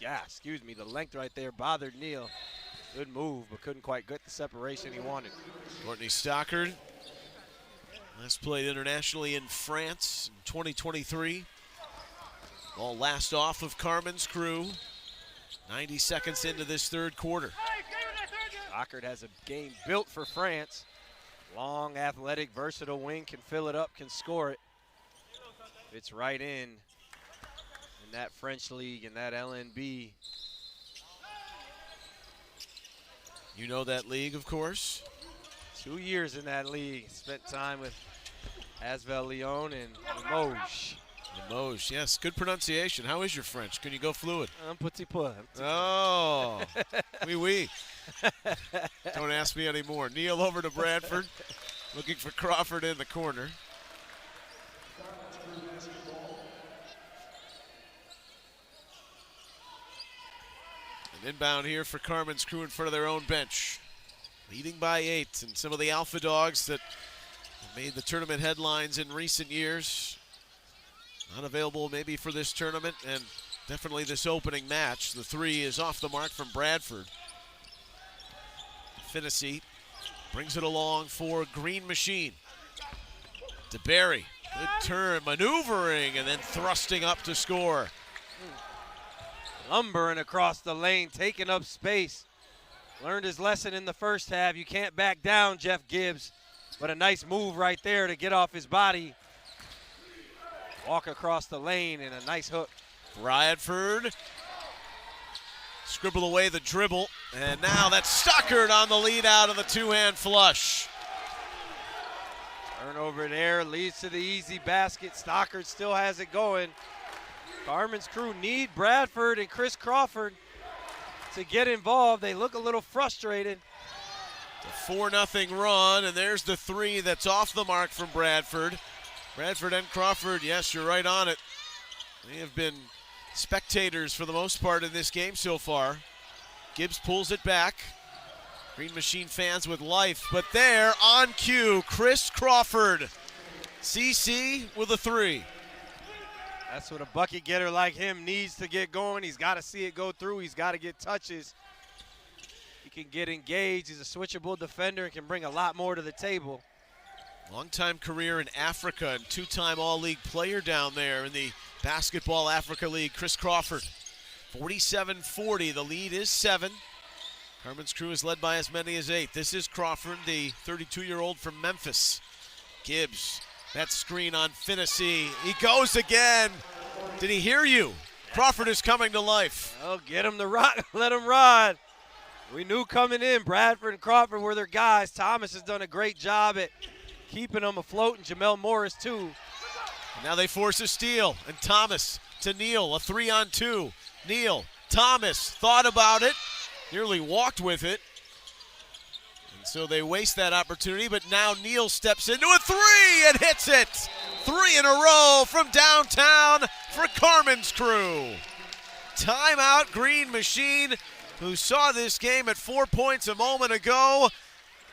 The length right there bothered Neal. Good move, but couldn't quite get the separation he wanted. Courtney Stockard. Last played internationally in France in 2023. Ball last off of Carmen's Crew. 90 seconds into this third quarter. Stockard has a game built for France. Long, athletic, versatile wing, can fill it up, can score it. Fits right in that French league and that LNB. You know that league, of course. 2 years in that league. Spent time with Asvel Lyon and Limoges. Limoges, yes, good pronunciation. How is your French? Can you go fluid? Un petit peu. Oh, oui, oui. Don't ask me anymore. Neal over to Bradford, looking for Crawford in the corner. An inbound here for Carmen's Crew in front of their own bench. Leading by 8, and some of the alpha dogs that have made the tournament headlines in recent years. Not available maybe for this tournament and definitely this opening match. The 3 is off the mark from Bradford. Finnessy brings it along for Green Machine. DeBerry, good turn, maneuvering, and then thrusting up to score. Lumbering across the lane, taking up space. Learned his lesson in the first half. You can't back down, Jeff Gibbs. But a nice move right there to get off his body. Walk across the lane and a nice hook. Bradford scribble away the dribble. And now that's Stockard on the lead out of the two-hand flush. Turnover there leads to the easy basket. Stockard still has it going. Carmen's Crew need Bradford and Chris Crawford to get involved. They look a little frustrated. A 4-0 run, and there's the 3 that's off the mark from Bradford. Bradford and Crawford, yes, you're right on it. They have been spectators for the most part in this game so far. Gibbs pulls it back. Green Machine fans with life, but there on cue, Chris Crawford. CC with a 3. That's what a bucket getter like him needs to get going. He's got to see it go through. He's got to get touches. He can get engaged. He's a switchable defender and can bring a lot more to the table. Long-time career in Africa and 2-time All-League player down there in the Basketball Africa League. Chris Crawford, 47-40. The lead is 7. Carmen's Crew is led by as many as 8. This is Crawford, the 32-year-old from Memphis. Gibbs, that screen on Finnessy. He goes again. Did he hear you? Crawford is coming to life. Oh, get him to ride. Let him ride. We knew coming in, Bradford and Crawford were their guys. Thomas has done a great job at keeping them afloat, and Jamel Morris too. And now they force a steal, and Thomas to Neal, a 3-on-2. Neal, Thomas thought about it, nearly walked with it. And so they waste that opportunity, but now Neal steps into a three and hits it. 3 in a row from downtown for Carmen's crew. Timeout, Green Machine, who saw this game at 4 points a moment ago,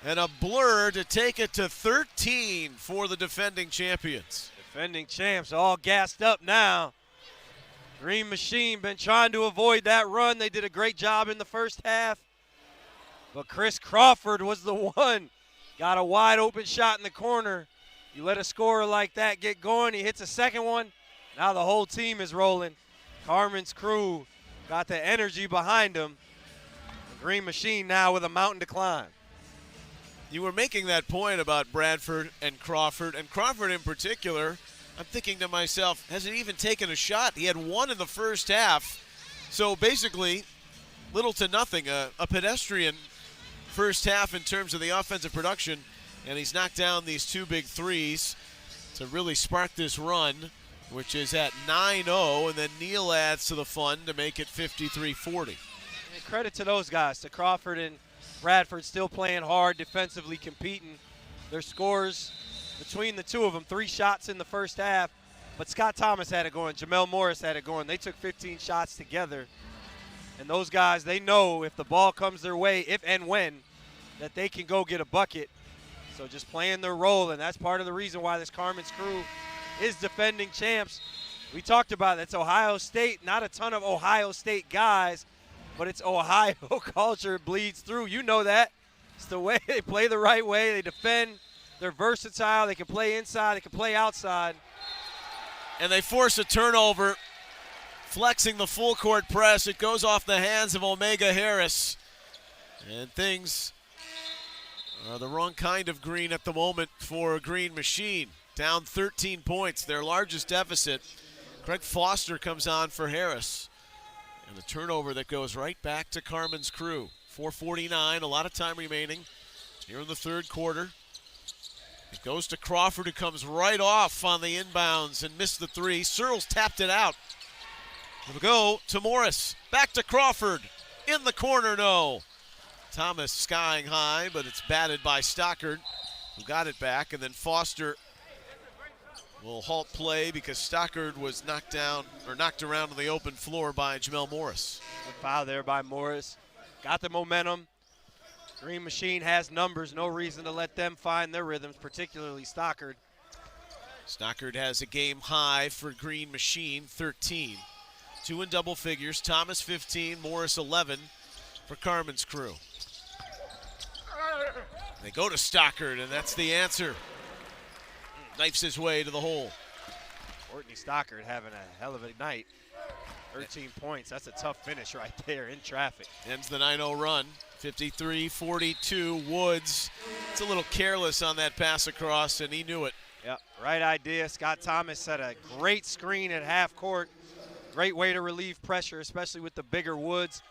and a blur to take it to 13 for the defending champions. Defending champs all gassed up now. Green Machine been trying to avoid that run. They did a great job in the first half. But Chris Crawford was the one. Got a wide open shot in the corner. You let a scorer like that get going, he hits a second one. Now the whole team is rolling. Carmen's crew got the energy behind them. The Green Machine now with a mountain to climb. You were making that point about Bradford and Crawford in particular. I'm thinking to myself, hasn't even taken a shot? He had one in the first half. So basically, little to nothing, a pedestrian first half in terms of the offensive production, and he's knocked down these 2 big threes to really spark this run, which is at 9-0, and then Neal adds to the fun to make it 53-40. And credit to those guys, to Crawford and Bradford, still playing hard, defensively competing. Their scores between the two of them, 3 shots in the first half, but Scott Thomas had it going, Jamel Morris had it going. They took 15 shots together, and those guys, they know if the ball comes their way, if and when, that they can go get a bucket. So just playing their role, and that's part of the reason why this Carmen's crew is defending champs. We talked about it. It's Ohio State, not a ton of Ohio State guys, but it's Ohio culture. It bleeds through. You know that. It's the way they play the right way. They defend. They're versatile. They can play inside. They can play outside. And they force a turnover, flexing the full court press. It goes off the hands of Omega Harris. And things are the wrong kind of green at the moment for a Green Machine. Down 13 points, their largest deficit. Craig Foster comes on for Harris. And a turnover that goes right back to Carmen's crew. 4:49, a lot of time remaining here in the third quarter. It goes to Crawford, who comes right off on the inbounds and missed the three. Searles tapped it out. It'll go to Morris. Back to Crawford. In the corner, no. Thomas skying high, but it's batted by Stockard, who got it back. And then Foster will halt play because Stockard was knocked down or knocked around on the open floor by Jamel Morris. Good foul there by Morris. Got the momentum. Green Machine has numbers. No reason to let them find their rhythms, particularly Stockard. Stockard has a game high for Green Machine, 13. 2 in double figures. Thomas 15, Morris 11 for Carmen's crew. They go to Stockard, and that's the answer. Knifes his way to the hole. Courtney Stockard having a hell of a night. 13 points. That's a tough finish right there in traffic. Ends the 9-0 run. 53-42. Woods. It's a little careless on that pass across, and he knew it. Yep, right idea. Scott Thomas set a great screen at half court. Great way to relieve pressure, especially with the bigger Woods.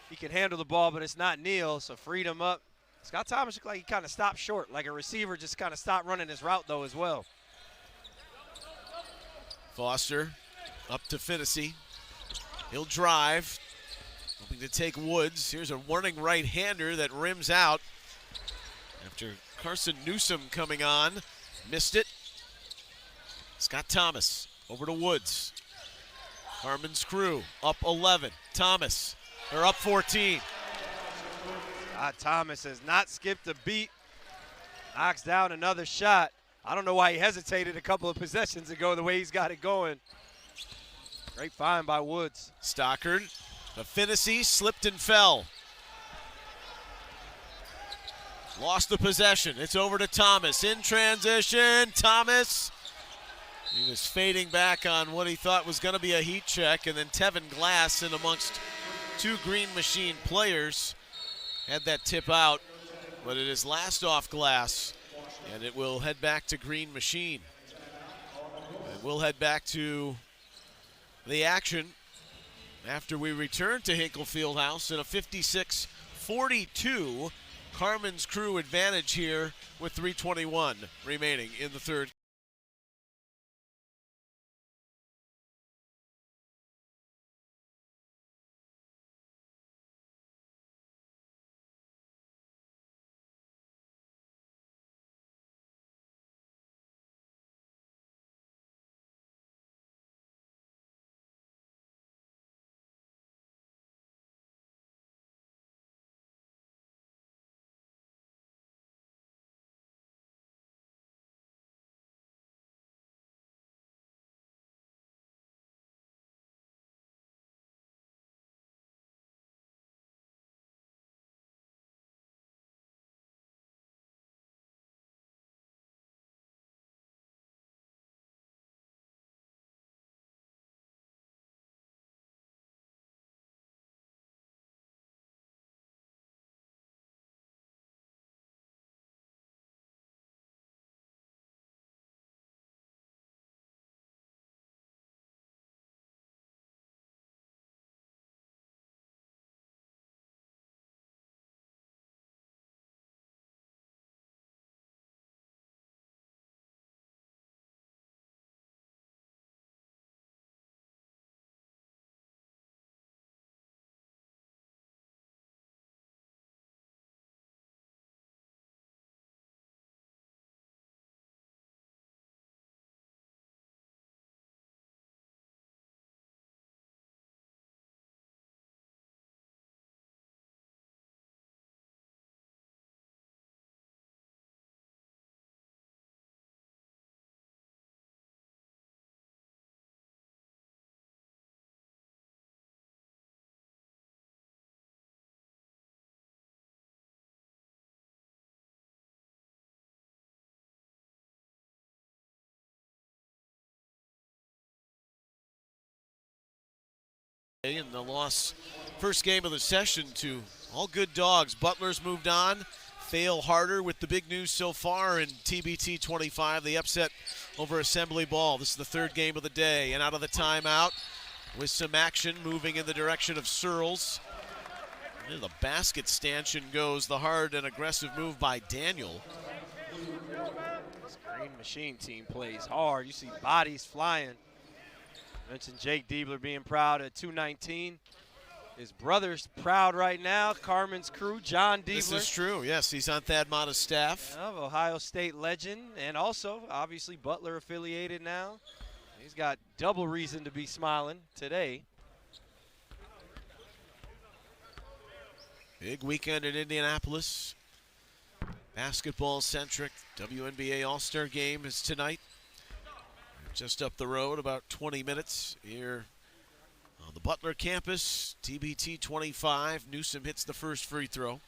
He can handle the ball, but it's not Neal, so freed him up. Scott Thomas looked like he kind of stopped short, like a receiver just kind of stopped running his route, though, as well. Foster up to Finnessy. He'll drive, hoping to take Woods. Here's a warning right-hander that rims out after Carson Newsom coming on. Missed it. Scott Thomas over to Woods. Carmen's crew up 11. Thomas, they're up 14. Thomas has not skipped a beat. Knocks down another shot. I don't know why he hesitated a couple of possessions ago the way he's got it going. Great find by Woods. Stockard, but Finnessy slipped and fell. Lost the possession. It's over to Thomas. In transition, Thomas. He was fading back on what he thought was going to be a heat check, and then Tevin Glass in amongst 2 Green Machine players had that tip out, but it is last off Glass, and it will head back to Green Machine. And we'll head back to the action after we return to Hinkle Fieldhouse in a 56-48 42. Carmen's Crew advantage here with 3:21 remaining in the third. In the loss, first game of the session to all good dogs. Butler's moved on. Fail harder with the big news so far in TBT 25, the upset over Assembly Ball. This is the third game of the day, and out of the timeout with some action moving in the direction of Searles. And the basket stanchion goes, the hard and aggressive move by Daniel. This Green Machine team plays hard. You see bodies flying. Mentioned Jake Diebler being proud at 219. His brother's proud right now. Carmen's Crew, John Diebler. This is true, yes. He's on Thad Mata's staff. Of Ohio State legend, and also, obviously, Butler affiliated now. He's got double reason to be smiling today. Big weekend in Indianapolis. Basketball-centric WNBA All-Star Game is tonight. Just up the road, about 20 minutes here on the Butler campus. TBT 25. Newsom hits the first free throw.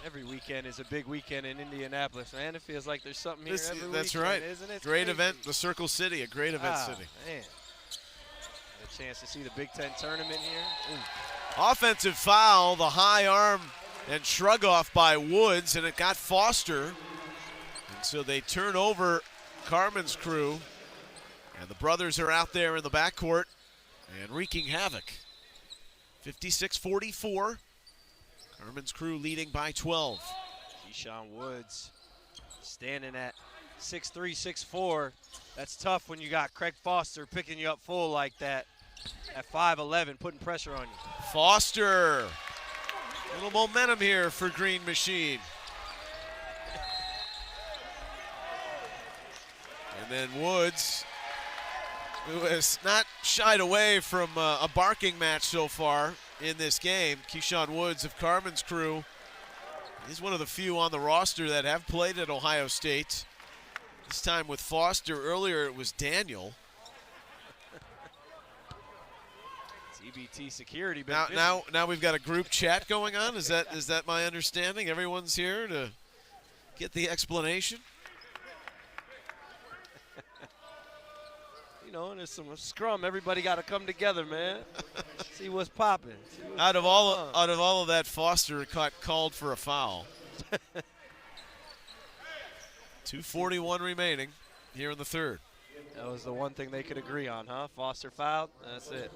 Every weekend is a big weekend in Indianapolis, man. It feels like there's something here every weekend, that's right. Isn't it? It's great crazy. event, the Circle City, a great event city. Man. A chance to see the Big Ten tournament here. Ooh. Offensive foul, the high arm and shrug off by Woods, and it got Foster. And so they turn over Carmen's Crew, and the brothers are out there in the backcourt and wreaking havoc. 56-44. Carmen's Crew leading by 12. Keyshawn Woods standing at 6'3", 6'4". That's tough when you got Craig Foster picking you up full like that at 5'11", putting pressure on you. Foster. A little momentum here for Green Machine. And then Woods, who has not shied away from a barking match so far in this game. Keyshawn Woods of Carmen's Crew. He's one of the few on the roster that have played at Ohio State. This time with Foster. Earlier it was Daniel. TBT security. Now we've got a group chat going on. Is that my understanding? Everyone's here to get the explanation. You know, and there's some scrum. Everybody got to come together, man. See what's popping. Out of all of that, Foster called for a foul. 2:41 remaining here in the third. That was the one thing they could agree on, huh? Foster fouled. That's it.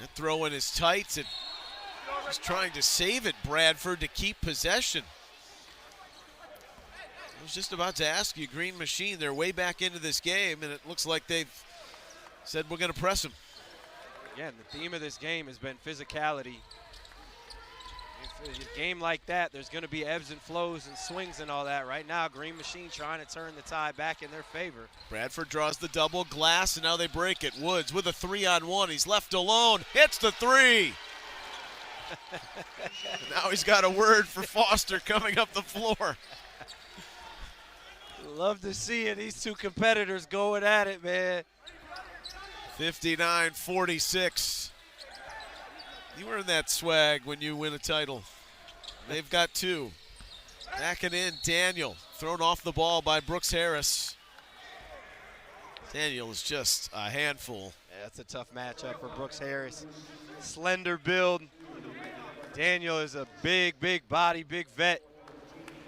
That throw in his tights and just trying to save it, Bradford, to keep possession. I was just about to ask you, Green Machine, they're way back into this game, and it looks like they've said we're going to press them. Again, the theme of this game has been physicality. If a game like that, there's going to be ebbs and flows and swings and all that. Right now, Green Machine trying to turn the tide back in their favor. Bradford draws the double, Glass, and now they break it. Woods with a 3-on-1. He's left alone, hits the three. Now he's got a word for Foster coming up the floor. Love to see it. These two competitors going at it, man. 59-46. You earn that swag when you win a title. They've got two. Backing in, Daniel. Thrown off the ball by Brooks Harris. Daniel is just a handful. Yeah, that's a tough matchup for Brooks Harris. Slender build. Daniel is a big, big body, big vet.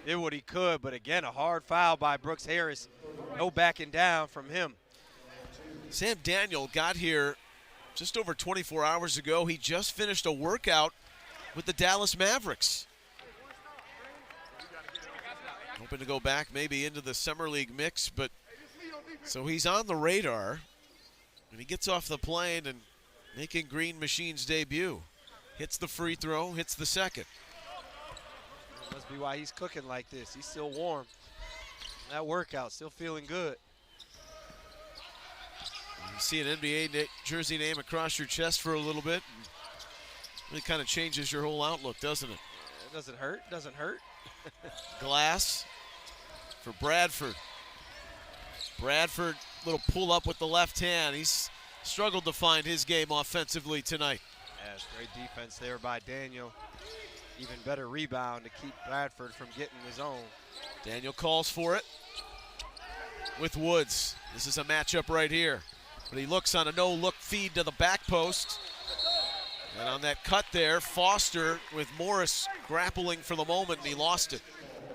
Did what he could, but again, a hard foul by Brooks Harris. No backing down from him. Sam Daniel got here just over 24 hours ago. He just finished a workout with the Dallas Mavericks. Hoping to go back maybe into the Summer League mix, but so he's on the radar. And he gets off the plane and making Green Machine's debut. Hits the free throw, hits the second. Must be why he's cooking like this. He's still warm. That workout, still feeling good. You see an NBA jersey name across your chest for a little bit. Really kind of changes your whole outlook, doesn't it? It doesn't hurt, doesn't hurt. Glass for Bradford. Bradford, little pull up with the left hand. He's struggled to find his game offensively tonight. Yeah, great defense there by Daniel. Even better rebound to keep Bradford from getting his own. Daniel calls for it with Woods. This is a matchup right here. But he looks on a no-look feed to the back post. And on that cut there, Foster with Morris grappling for the moment, and he lost it.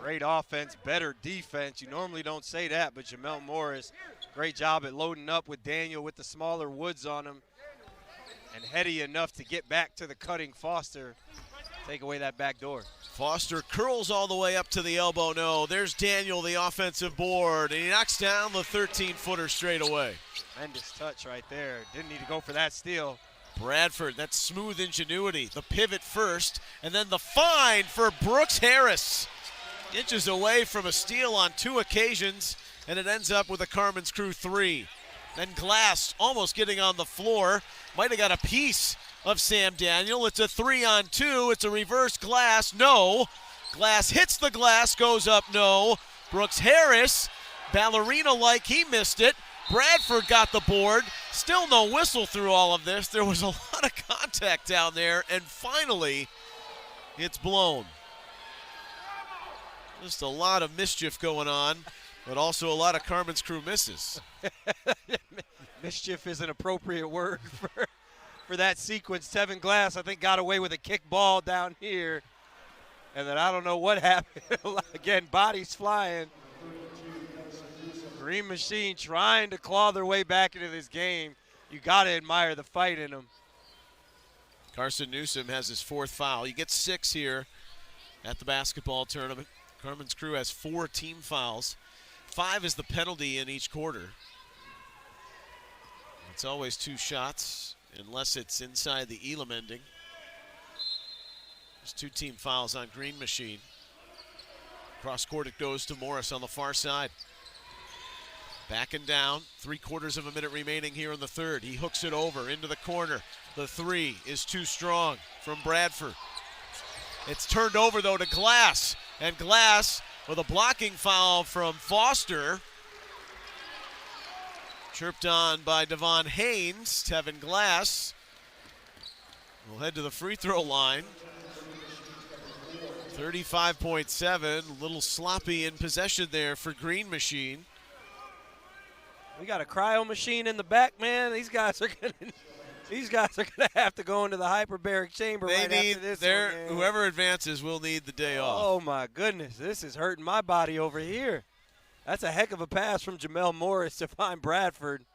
Great offense, better defense. You normally don't say that, but Jamel Morris, great job at loading up with Daniel with the smaller Woods on him. And heady enough to get back to the cutting Foster. Take away that back door. Foster curls all the way up to the elbow. No, there's Daniel, the offensive board, and he knocks down the 13-footer straight away. Tremendous touch right there. Didn't need to go for that steal. Bradford, that's smooth ingenuity. The pivot first, and then the find for Brooks Harris. Inches away from a steal on two occasions, and it ends up with a Carmen's Crew three. Then Glass almost getting on the floor. Might have got a piece of Sam Daniel. It's a 3-on-2. It's a reverse Glass. No. Glass hits the glass, goes up. No. Brooks Harris, ballerina-like, he missed it. Bradford got the board. Still no whistle through all of this. There was a lot of contact down there, and finally, it's blown. Just a lot of mischief going on, but also a lot of Carmen's Crew misses. Mischief is an appropriate word for that sequence. Tevin Glass, I think, got away with a kick ball down here. And then I don't know what happened. Again, bodies flying. Green Machine trying to claw their way back into this game. You got to admire the fight in them. Carson Newsom has his fourth foul. He gets 6 here at the basketball tournament. Carmen's Crew has 4 team fouls. 5 is the penalty in each quarter. It's always 2 shots unless it's inside the Elam ending. There's 2 team fouls on Green Machine. Cross court it goes to Morris on the far side. Backing down, 3/4 of a minute remaining here in the third. He hooks it over into the corner. The 3 is too strong from Bradford. It's turned over though to Glass, and Glass with a blocking foul from Foster. Chirped on by Devon Haynes. Tevin Glass will head to the free throw line. 35.7, a little sloppy in possession there for Green Machine. We got a cryo machine in the back, man. These guys are gonna have to go into the hyperbaric chamber right after this one, whoever advances will need the day off. Oh my goodness, this is hurting my body over here. That's a heck of a pass from Jamel Morris to find Bradford.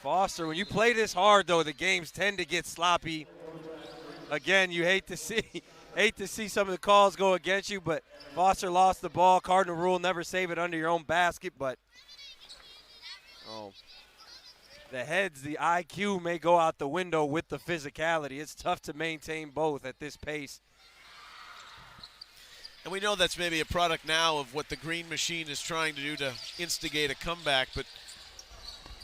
Foster, when you play this hard, though, the games tend to get sloppy. Again, you hate to see some of the calls go against you, but Foster lost the ball. Cardinal rule, never save it under your own basket, but the heads, the IQ may go out the window with the physicality. It's tough to maintain both at this pace. And we know that's maybe a product now of what the Green Machine is trying to do to instigate a comeback, but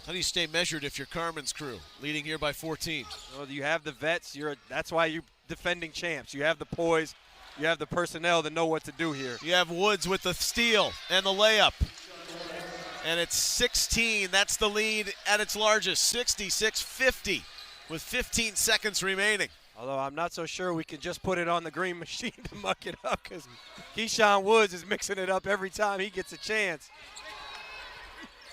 how do you stay measured if you're Carmen's crew, leading here by 14? Well, you have the vets. That's why you're defending champs. You have the poise. You have the personnel to know what to do here. You have Woods with the steal and the layup. And it's 16. That's the lead at its largest, 66-50 with 15 seconds remaining. Although I'm not so sure we can just put it on the Green Machine to muck it up, because Keyshawn Woods is mixing it up every time he gets a chance.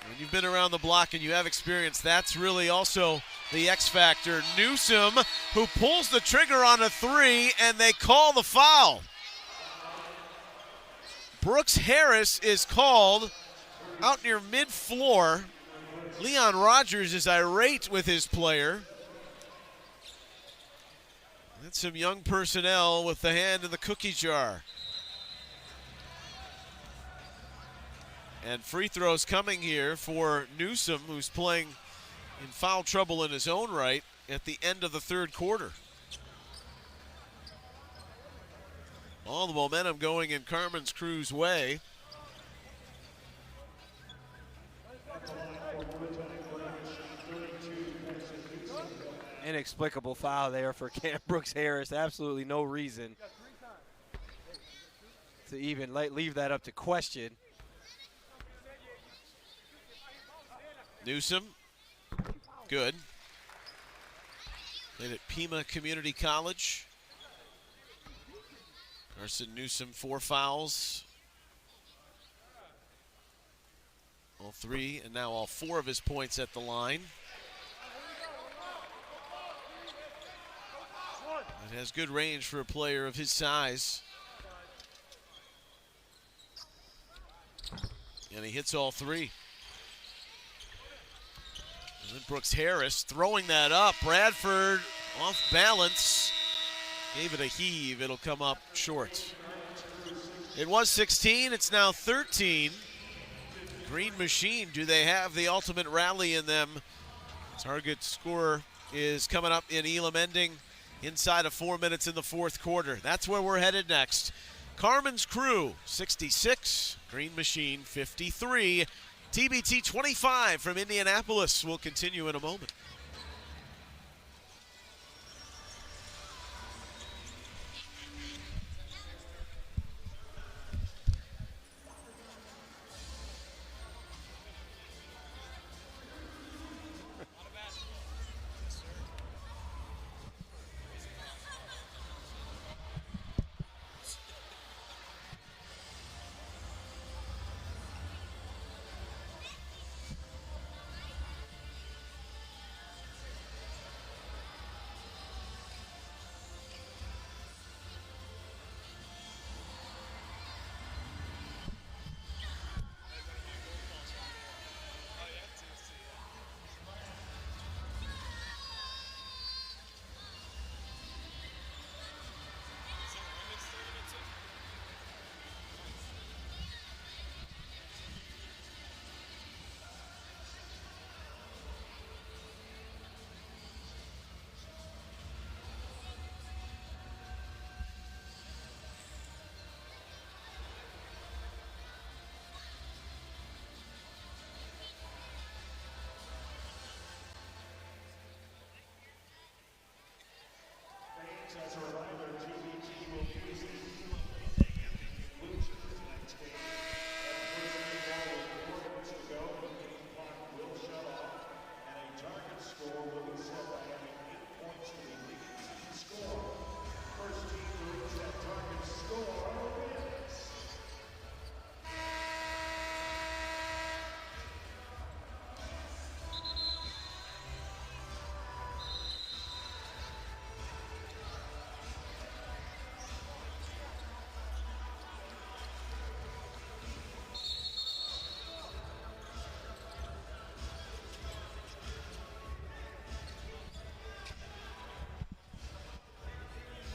When you've been around the block and you have experience, that's really also the X factor. Newsom, who pulls the trigger on a three, and they call the foul. Brooks Harris is called out near mid-floor. Leon Rogers is irate with his player. That's some young personnel with the hand in the cookie jar. And free throws coming here for Newsom, who's playing in foul trouble in his own right at the end of the third quarter. All the momentum going in Carmen's crew's way. Inexplicable foul there for Cam Brooks Harris. Absolutely no reason to even leave that up to question. Newsom, good. Played at Pima Community College. Carson Newsom, 4 fouls. All 3 and now all 4 of his points at the line. It has good range for a player of his size. And he hits all 3. And then Brooks Harris throwing that up. Bradford off balance. Gave it a heave. It'll come up short. It was 16. It's now 13. Green Machine, do they have the ultimate rally in them? Target scorer is coming up in Elam, ending inside of 4 minutes in the fourth quarter. That's where we're headed next. Carmen's crew, 66. Green Machine, 53. TBT 25 from Indianapolis will continue in a moment.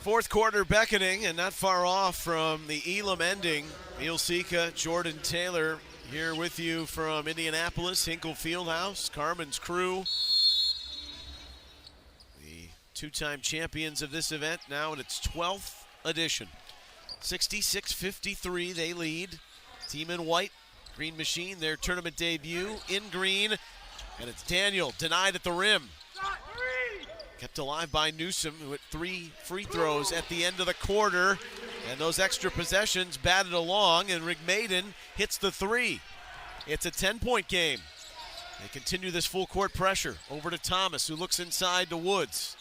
Fourth quarter beckoning and not far off from the Elam ending. Neil Sika, Jordan Taylor here with you from Indianapolis, Hinkle Fieldhouse. Carmen's crew, the two-time champions of this event, now in its 12th edition. 66-53, they lead. Team in white, Green Machine, their tournament debut in green. And it's Daniel, denied at the rim. Kept alive by Newsom, who hit 3 free throws at the end of the quarter. And those extra possessions batted along, and Rick Maiden hits the 3. It's a 10-point game. They continue this full court pressure. Over to Thomas, who looks inside to Woods.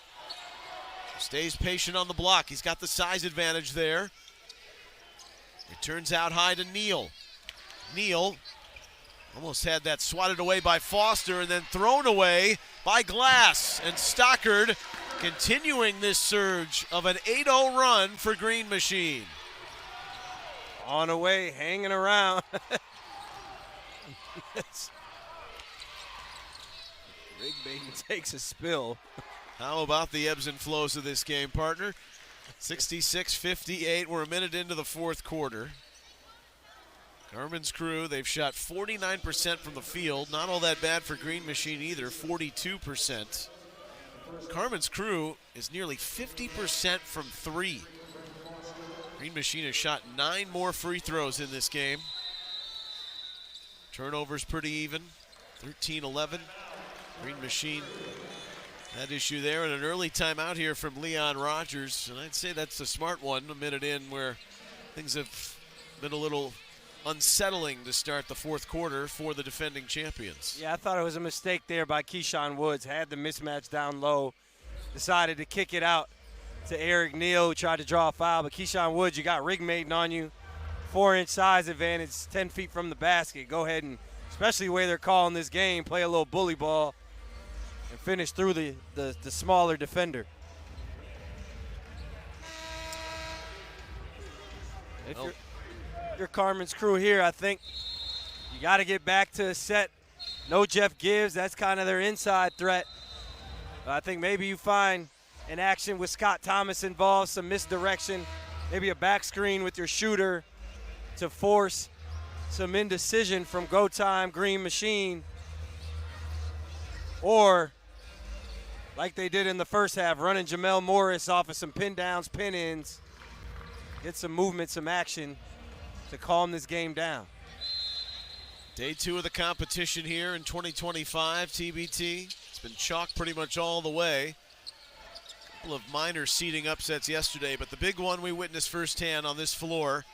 Stays patient on the block. He's got the size advantage there. It turns out high to Neal. Neal almost had that swatted away by Foster and then thrown away by Glass. And Stockard continuing this surge of an 8-0 run for Green Machine. On the way, hanging around. Rick Maiden takes a spill. How about the ebbs and flows of this game, partner? 66-58, we're a minute into the fourth quarter. Carmen's crew, they've shot 49% from the field. Not all that bad for Green Machine either, 42%. Carmen's crew is nearly 50% from 3. Green Machine has shot 9 more free throws in this game. Turnovers pretty even, 13-11. Green Machine, that issue there, and an early timeout here from Leon Rogers. And I'd say that's the smart one, a minute in where things have been a little unsettling to start the fourth quarter for the defending champions. Yeah, I thought it was a mistake there by Keyshawn Woods. Had the mismatch down low, decided to kick it out to Eric Neal, who tried to draw a foul. But Keyshawn Woods, you got Rick Maiden on you. 4-inch size advantage, 10 feet from the basket. Go ahead and, especially the way they're calling this game, play a little bully ball and finish through the smaller defender. If you're Carmen's crew here, I think you got to get back to a set. No Jeff Gibbs, that's kind of their inside threat. But I think maybe you find an action with Scott Thomas involved, some misdirection, maybe a back screen with your shooter to force some indecision from GoTime, Green Machine. Or, like they did in the first half, running Jamel Morris off of some pin downs, pin ins, get some movement, some action to calm this game down. Day 2 of the competition here in 2025, TBT. It's been chalk pretty much all the way. A couple of minor seeding upsets yesterday, but the big one we witnessed firsthand on this floor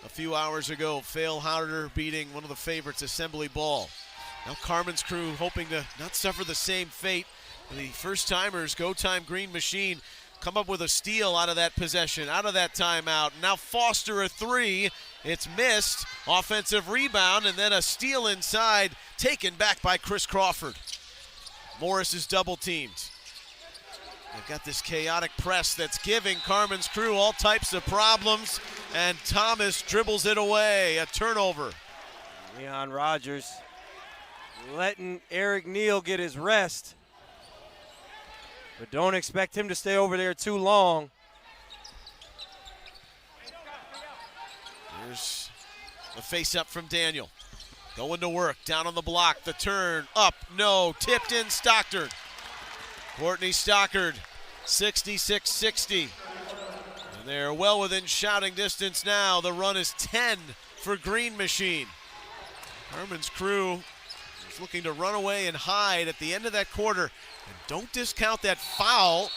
a few hours ago, Fail Harder beating one of the favorites, Assembly Ball. Now Carmen's crew hoping to not suffer the same fate. The first-timers, GoTime Green Machine, come up with a steal out of that possession, out of that timeout. Now Foster a 3. It's missed. Offensive rebound, and then a steal inside, taken back by Chris Crawford. Morris is double-teamed. They've got this chaotic press that's giving Carmen's crew all types of problems, and Thomas dribbles it away. A turnover. Leon Rogers letting Eric Neal get his rest. But don't expect him to stay over there too long. Here's the face-up from Daniel. Going to work, down on the block, the turn, up, no, tipped in Stockard. Courtney Stockard, 66-60. And they're well within shouting distance now. The run is 10 for Green Machine. Carmen's crew is looking to run away and hide at the end of that quarter. And don't discount that foul.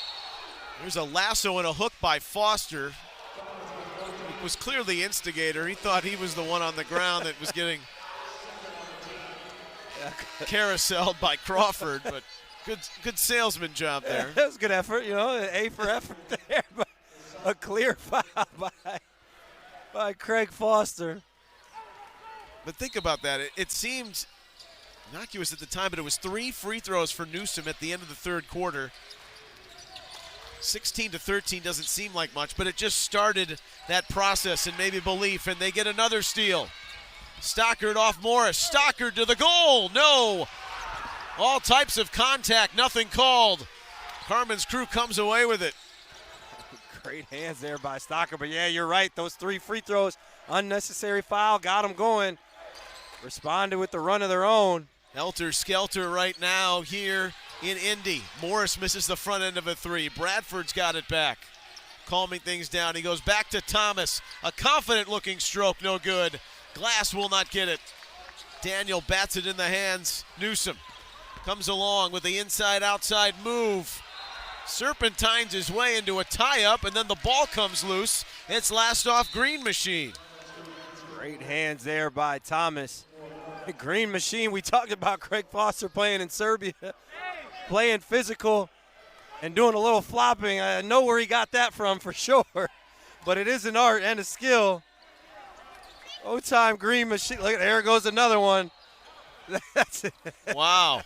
There's a lasso and a hook by Foster. It was clearly the instigator. He thought he was the one on the ground that was getting carouseled by Crawford, but good salesman job there. That was good effort, you know, A for effort there, but a clear foul by Craig Foster. But think about that. It seemed innocuous at the time, but it was 3 free throws for Newsom at the end of the third quarter. 16-13 doesn't seem like much, but it just started that process and maybe belief, and they get another steal. Stockard off Morris. Stockard to the goal. No. All types of contact. Nothing called. Carmen's crew comes away with it. Great hands there by Stocker, but yeah, you're right. Those 3 free throws, unnecessary foul, got them going. Responded with the run of their own. Helter-skelter right now here in Indy. Morris misses the front end of a 3. Bradford's got it back. Calming things down. He goes back to Thomas. A confident-looking stroke, no good. Glass will not get it. Daniel bats it in the hands. Newsom comes along with the inside-outside move. Serpentines his way into a tie-up, and then the ball comes loose. It's last off Green Machine. Great hands there by Thomas. Green Machine, we talked about Craig Foster playing in Serbia, playing physical and doing a little flopping. I know where he got that from for sure, but it is an art and a skill. GoTime Green Machine. Look, there goes another one. That's it. Wow.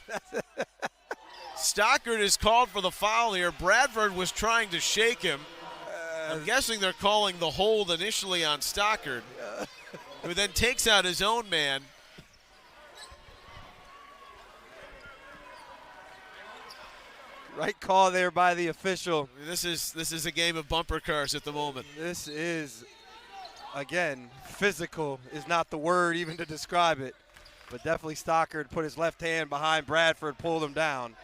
Stockard is called for the foul here. Bradford was trying to shake him. I'm guessing they're calling the hold initially on Stockard, who then takes out his own man. Right call there by the official. This is a game of bumper cars at the moment. This is, again, physical is not the word even to describe it, but definitely Stockard put his left hand behind Bradford, pulled him down.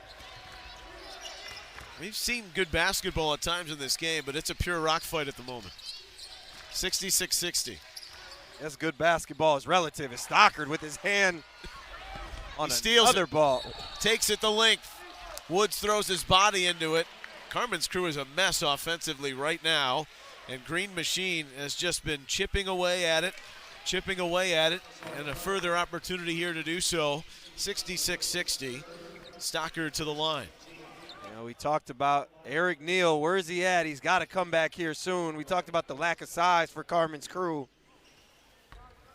We've seen good basketball at times in this game, but it's a pure rock fight at the moment. 66-60. That's good basketball is relative. It's Stockard with his hand on another ball. Takes it the length. Woods throws his body into it. Carmen's crew is a mess offensively right now, and Green Machine has just been chipping away at it, and a further opportunity here to do so. 66-60. Stockard to the line. You know, we talked about Eric Neal. Where is he at? He's got to come back here soon. We talked about the lack of size for Carmen's crew,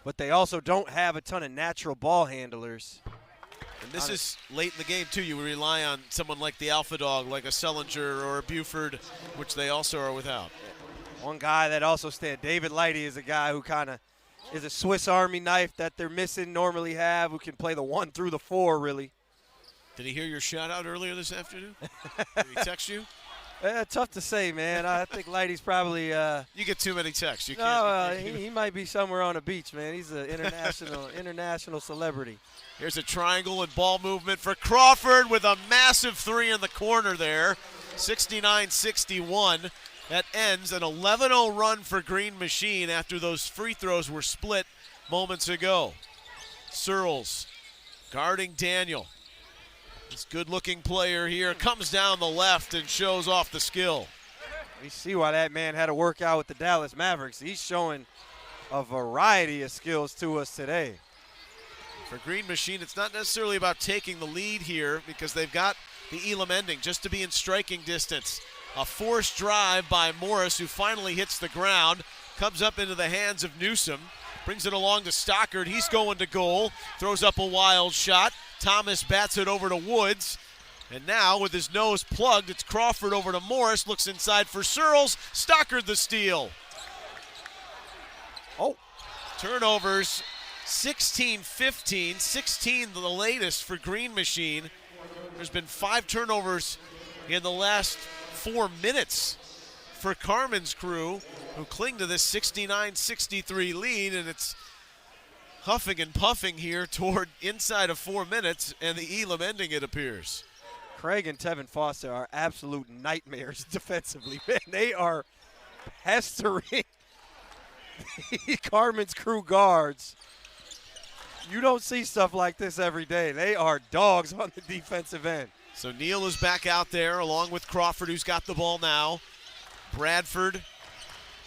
but they also don't have a ton of natural ball handlers. And this is late in the game, too. You rely on someone like the Alpha Dog, like a Sellinger or a Buford, which they also are without. One guy that also stands, David Lighty, is a guy who kind of is a Swiss Army knife that they're missing, normally have, who can play the 1 through the 4, really. Did he hear your shout-out earlier this afternoon? Did he text you? Tough to say, man. I think Lighty's probably you get too many texts. You no, he might be somewhere on a beach, man. He's an international celebrity. Here's a triangle and ball movement for Crawford with a massive 3 in the corner there. 69-61. That ends an 11-0 run for Green Machine after those free throws were split moments ago. Searles guarding Daniel. This good-looking player here comes down the left and shows off the skill. We see why that man had to work out with the Dallas Mavericks. He's showing a variety of skills to us today. For Green Machine, it's not necessarily about taking the lead here because they've got the Elam ending just to be in striking distance. A forced drive by Morris, who finally hits the ground, comes up into the hands of Newsom, brings it along to Stockard. He's going to goal, throws up a wild shot. Thomas bats it over to Woods. And now with his nose plugged, it's Crawford over to Morris, looks inside for Searles. Stockard the steal. Oh. Turnovers, 16-15, 16 the latest for Green Machine. There's been 5 turnovers in the last 4 minutes for Carmen's crew, who cling to this 69-63 lead, and it's huffing and puffing here toward inside of 4 minutes, and the Elam ending, it appears. Craig and Tevin Foster are absolute nightmares defensively. Man, they are pestering Carmen's crew guards. You don't see stuff like this every day. They are dogs on the defensive end. So Neal is back out there along with Crawford, who's got the ball now. Bradford,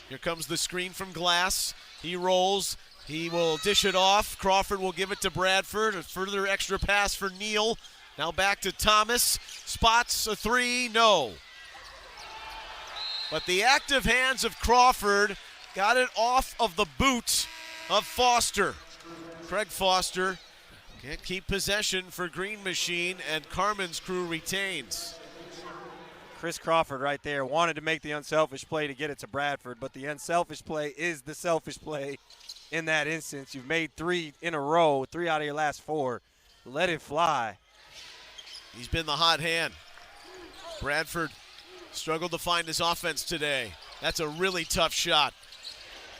here comes the screen from Glass. He rolls. He will dish it off. Crawford will give it to Bradford. A further extra pass for Neal. Now back to Thomas. Spots a 3, no. But the active hands of Crawford got it off of the boot of Foster. Craig Foster can't keep possession for Green Machine, and Carmen's crew retains. Chris Crawford right there wanted to make the unselfish play to get it to Bradford, but the unselfish play is the selfish play in that instance. You've made 3 in a row, 3 out of your last 4. Let it fly. He's been the hot hand. Bradford struggled to find his offense today. That's a really tough shot.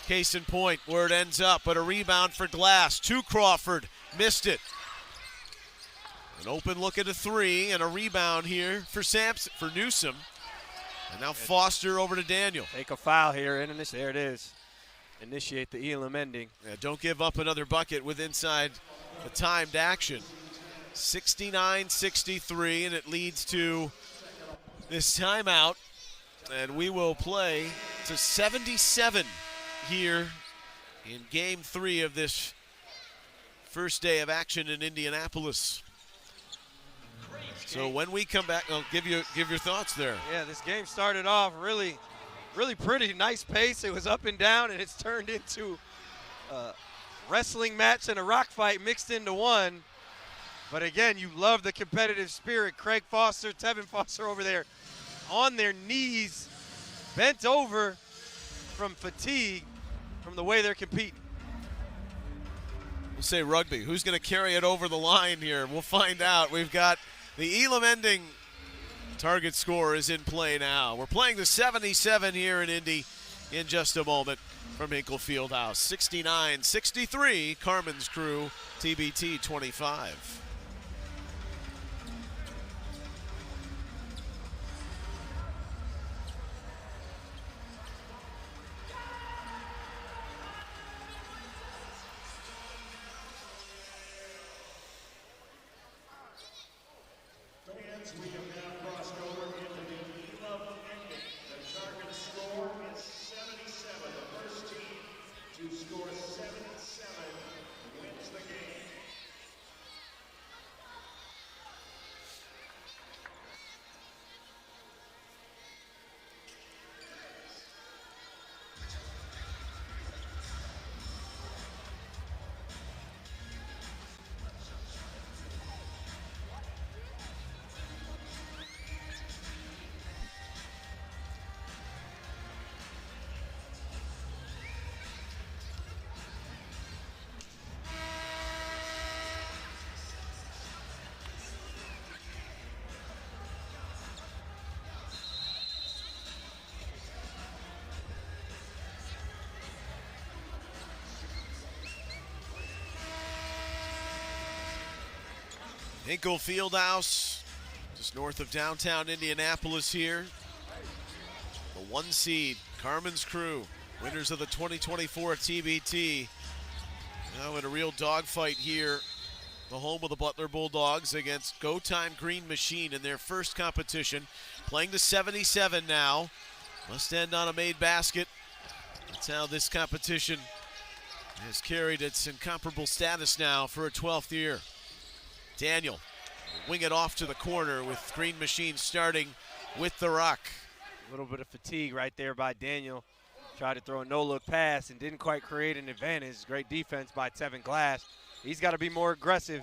Case in point where it ends up, but a rebound for Glass to Crawford. Missed it. An open look at a three and a rebound here for Newsom. And now Foster over to Daniel. Take a foul here, and there it is. Initiate the Elam ending. Yeah, don't give up another bucket with inside the timed action. 69-63, and it leads to this timeout. And we will play to 77 here in Game 3 of this first day of action in Indianapolis. So when we come back, I'll give your thoughts there. Yeah, this game started off really pretty, nice pace. It was up and down, and it's turned into a wrestling match and a rock fight mixed into one. But again, you love the competitive spirit. Craig Foster, Tevin Foster over there on their knees, bent over from fatigue from the way they're competing. We'll say rugby. Who's going to carry it over the line here? We'll find out. We've got the Elam ending target score is in play now. We're playing the 77 here in Indy in just a moment from Hinkle Fieldhouse. 69-63, Carmen's Crew, TBT 25. We have now crossed over into the Elam ending. The target score is 77. The first team to score 77 wins the game. Hinkle Fieldhouse, just north of downtown Indianapolis here. The 1 seed, Carmen's Crew, winners of the 2024 TBT. Now in a real dogfight here, the home of the Butler Bulldogs against GoTime Green Machine in their first competition. Playing to 77 now. Must end on a made basket. That's how this competition has carried its incomparable status now for a 12th year. Daniel, wing it off to the corner with Green Machine starting with the rock. A little bit of fatigue right there by Daniel. Tried to throw a no-look pass and didn't quite create an advantage. Great defense by Tevin Glass. He's got to be more aggressive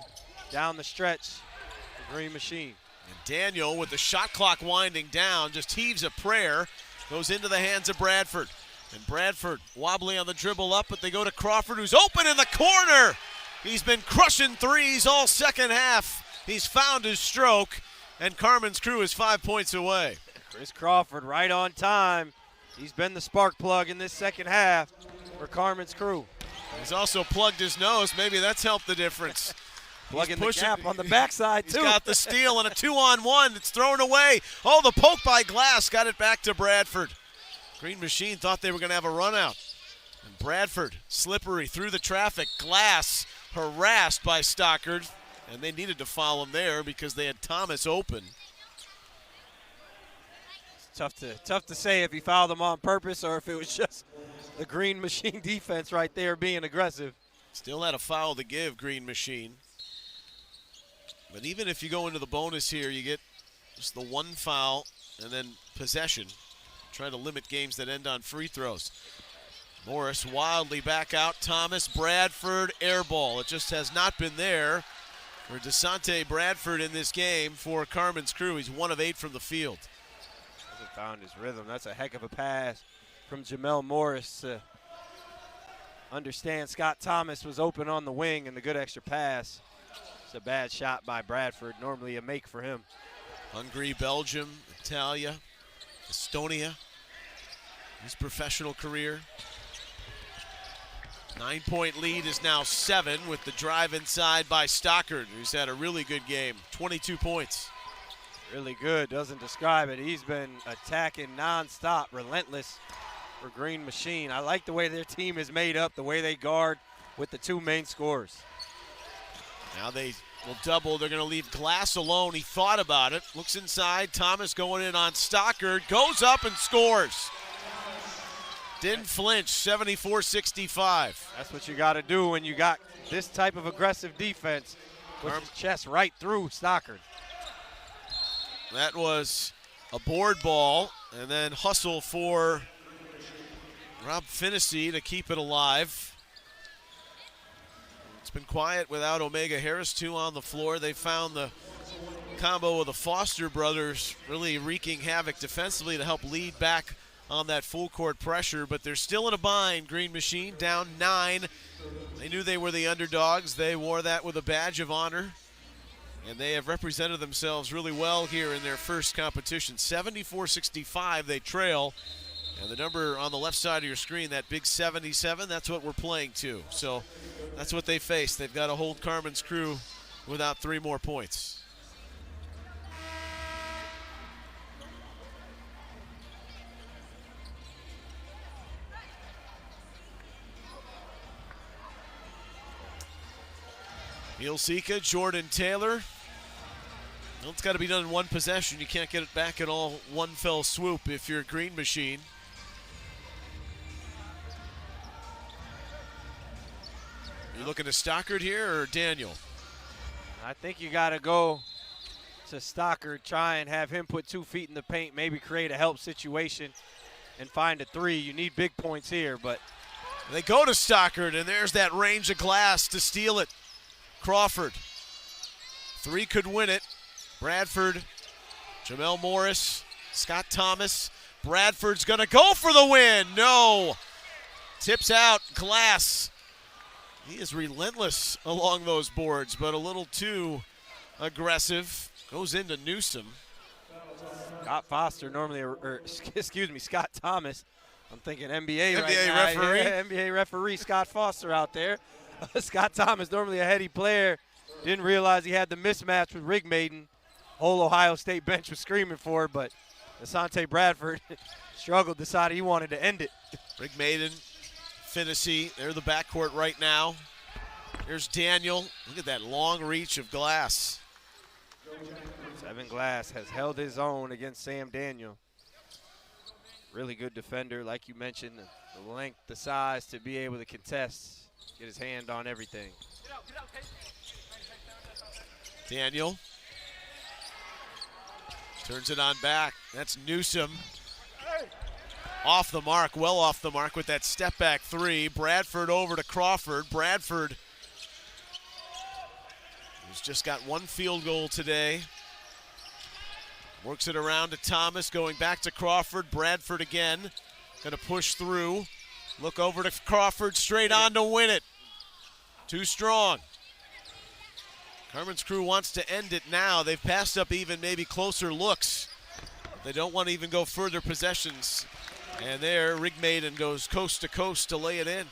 down the stretch for Green Machine. And Daniel, with the shot clock winding down, just heaves a prayer. Goes into the hands of Bradford. And Bradford wobbly on the dribble up, but they go to Crawford, who's open in the corner. He's been crushing threes all second half. He's found his stroke, and Carmen's Crew is 5 points away. Chris Crawford right on time. He's been the spark plug in this second half for Carmen's Crew. He's also plugged his nose. Maybe that's helped the difference. Plugging the gap on the backside, too. He's got the steal and a 2-on-1. It's thrown away. Oh, the poke by Glass got it back to Bradford. Green Machine thought they were going to have a run out. And Bradford, slippery through the traffic. Glass harassed by Stockard, and they needed to foul him there because they had Thomas open. It's tough to say if he fouled him on purpose or if it was just the Green Machine defense right there being aggressive. Still had a foul to give, Green Machine. But even if you go into the bonus here, you get just the one foul and then possession. Try to limit games that end on free throws. Morris wildly back out. Thomas, Bradford, air ball. It just has not been there for DeSante Bradford in this game for Carmen's Crew. He's 1 of 8 from the field. Hasn't found his rhythm. That's a heck of a pass from Jamel Morris. Understand Scott Thomas was open on the wing and the good extra pass. It's a bad shot by Bradford. Normally a make for him. Hungary, Belgium, Italia, Estonia. his professional career. 9-point lead is now 7 with the drive inside by Stockard, who's had a really good game, 22 points. Really good, doesn't describe it. He's been attacking nonstop, relentless for Green Machine. I like the way their team is made up, the way they guard with the two main scorers. Now they will double. They're going to leave Glass alone. He thought about it. Looks inside. Thomas going in on Stockard. Goes up and scores. Didn't flinch, 74-65. That's what you got to do when you got this type of aggressive defense. Push his chest right through Stockard. That was a board ball, and then hustle for Rob Finnessy to keep it alive. It's been quiet without Omega Harris, 2 on the floor. They found the combo of the Foster brothers really wreaking havoc defensively to help lead back on that full court pressure, but they're still in a bind. Green Machine down 9. They knew they were the underdogs. They wore that with a badge of honor, and they have represented themselves really well here in their first competition. 74-65 they trail, and the number on the left side of your screen, that big 77, that's what we're playing to. So that's what they face. They've got to hold Carmen's crew without 3 more points. Ilsika, Jordan Taylor. Well, it's got to be done in one possession. You can't get it back in all one fell swoop if you're a Green Machine. You looking to Stockard here or Daniel? I think you got to go to Stockard, try and have him put 2 feet in the paint, maybe create a help situation and find a 3. You need big points here, but they go to Stockard, and there's that range of Glass to steal it. Crawford. 3 could win it. Bradford, Jamel Morris, Scott Thomas. Bradford's going to go for the win. No. Tips out. Glass. He is relentless along those boards, but a little too aggressive. Goes into Newsom. Scott Foster normally, Scott Thomas. I'm thinking NBA right NBA now. referee. Yeah, NBA referee Scott Foster out there. Scott Thomas, normally a heady player, didn't realize he had the mismatch with Rig Maiden. Whole Ohio State bench was screaming for it, but Asante Bradford struggled, decided he wanted to end it. Rig Maiden, Finnessy, they're the backcourt right now. Here's Daniel. Look at that long reach of Glass. Seven Glass has held his own against Sam Daniel. Really good defender, like you mentioned, the length, the size to be able to contest. Get his hand on everything. Daniel turns it on back. That's Newsom. Off the mark, well off the mark with that step back 3. Bradford over to Crawford. Bradford, who's just got 1 field goal today, works it around to Thomas, going back to Crawford. Bradford again, going to push through. Look over to Crawford, straight on to win it. Too strong. Carmen's crew wants to end it now. They've passed up even maybe closer looks. They don't want to even go further possessions. And there, Rig Maiden goes coast to coast to lay it in.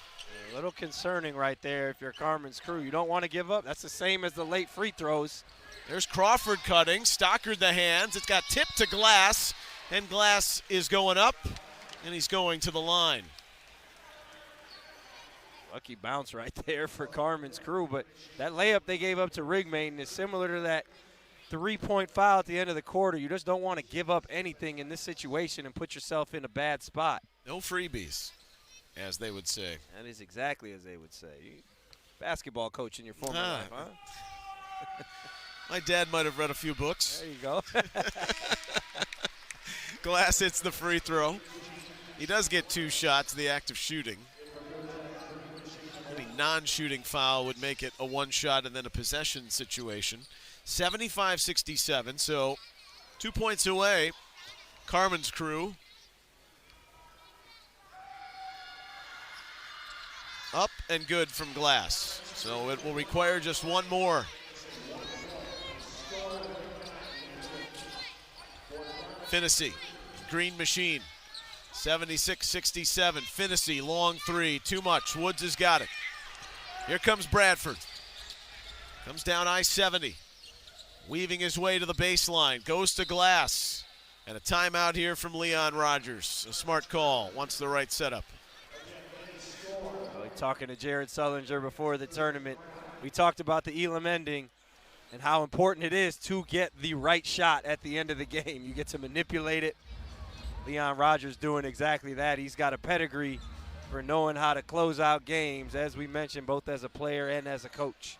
A little concerning right there if you're Carmen's crew. You don't want to give up. That's the same as the late free throws. There's Crawford cutting. Stockard the hands. It's got tipped to Glass. And Glass is going up, and he's going to the line. Lucky bounce right there for Carmen's crew, but that layup they gave up to Rig Maiden is similar to that 3-point foul at the end of the quarter. You just don't want to give up anything in this situation and put yourself in a bad spot. No freebies, as they would say. That is exactly as they would say. Basketball coach in your former life, huh? My dad might have read a few books. There you go. Glass hits the free throw. He does get 2 shots, the act of shooting. Any non-shooting foul would make it a 1 shot and then a possession situation. 75-67, so 2 points away. Carmen's crew. Up and good from Glass. So it will require just 1 more. Finnessy, Green Machine. 76-67. Finney, long three, too much. Woods has got it. Here comes Bradford. Comes down I-70. Weaving his way to the baseline. Goes to glass. And a timeout here from Leon Rogers. A smart call. Wants the right setup. Talking to Jared Sullinger before the tournament, we talked about the Elam ending and how important it is to get the right shot at the end of the game. You get to manipulate it. Leon Rogers doing exactly that. He's got a pedigree for knowing how to close out games, as we mentioned, both as a player and as a coach.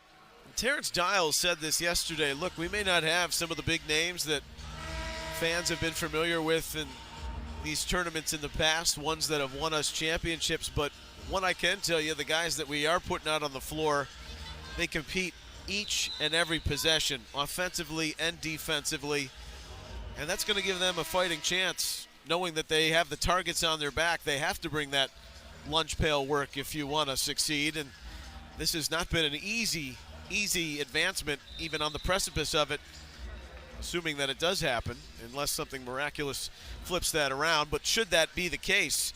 Terrence Dials said this yesterday. Look, we may not have some of the big names that fans have been familiar with in these tournaments in the past, ones that have won us championships, but one I can tell you, the guys that we are putting out on the floor, they compete each and every possession, offensively and defensively, and that's going to give them a fighting chance, knowing that they have the targets on their back. They have to bring that lunch pail work if you want to succeed, and this has not been an easy advancement, even on the precipice of it, assuming that it does happen, unless something miraculous flips that around. But should that be the case,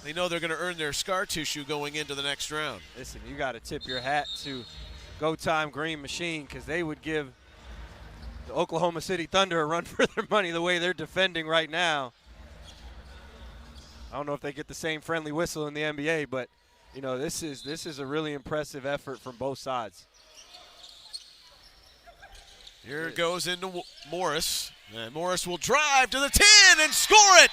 they know they're going to earn their scar tissue going into the next round. Listen, you got to tip your hat to GoTime Green Machine, because they would give the Oklahoma City Thunder a run for their money the way they're defending right now. I don't know if they get the same friendly whistle in the NBA, but you know, this is a really impressive effort from both sides. Here it goes into Morris, and Morris will drive to the 10 and score it.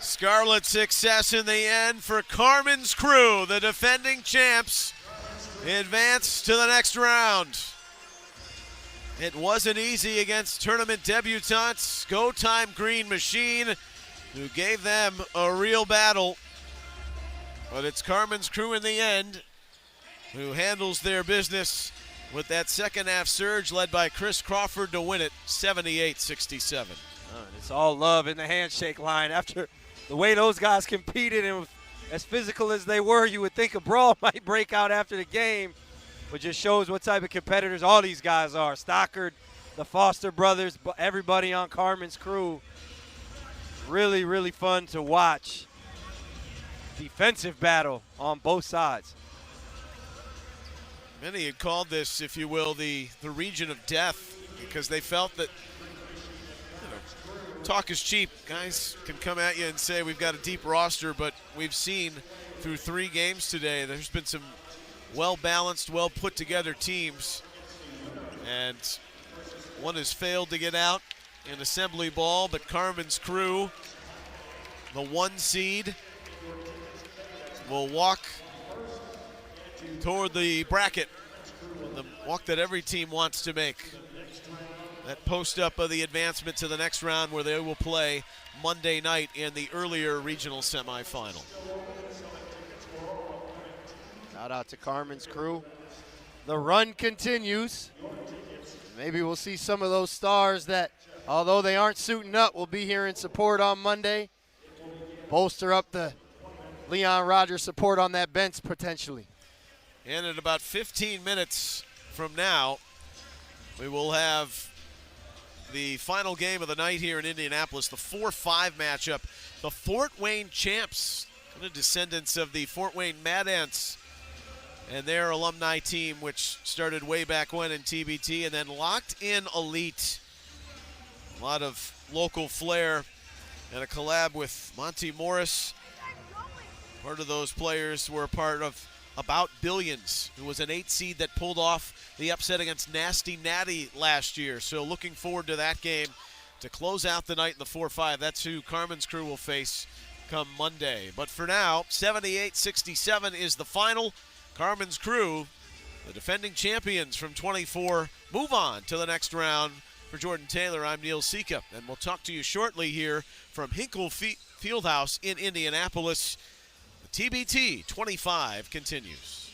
Scarlet success in the end for Carmen's crew. The defending champs advance to the next round. It wasn't easy against tournament debutantes, GoTime Green Machine, who gave them a real battle. But it's Carmen's crew in the end who handles their business with that second half surge led by Chris Crawford to win it 78-67. It's all love in the handshake line. After the way those guys competed and as physical as they were, you would think a brawl might break out after the game, but just shows what type of competitors all these guys are. Stockard, the Foster brothers, everybody on Carmen's crew. Really, really fun to watch. Defensive battle on both sides. Many had called this, if you will, the region of death, because they felt that talk is cheap. Guys can come at you and say we've got a deep roster, but we've seen through 3 games today there's been some well-balanced, well-put-together teams, and one has failed to get out in assembly ball, but Carmen's crew, the 1 seed, will walk toward the bracket, the walk that every team wants to make. That post up of the advancement to the next round, where they will play Monday night in the earlier regional semifinal. Shout out to Carmen's crew. The run continues. Maybe we'll see some of those stars that, although they aren't suiting up, will be here in support on Monday. Bolster up the Leon Rogers support on that bench potentially. And in about 15 minutes from now, we will have the final game of the night here in Indianapolis, the 4-5 matchup. The Fort Wayne champs, the descendants of the Fort Wayne Mad Ants and their alumni team, which started way back when in TBT, and then Locked In Elite. A lot of local flair and a collab with Monty Morris. Part of those players were a part of About Billions, who was an 8 seed that pulled off the upset against Nasty Natty last year. So looking forward to that game to close out the night in the 4-5. That's who Carmen's crew will face come Monday. But for now, 78-67 is the final. Carmen's crew, the defending champions from 24, move on to the next round. For Jordan Taylor, I'm Neil Sika, and we'll talk to you shortly here from Hinkle Fieldhouse in Indianapolis. The TBT 25 continues.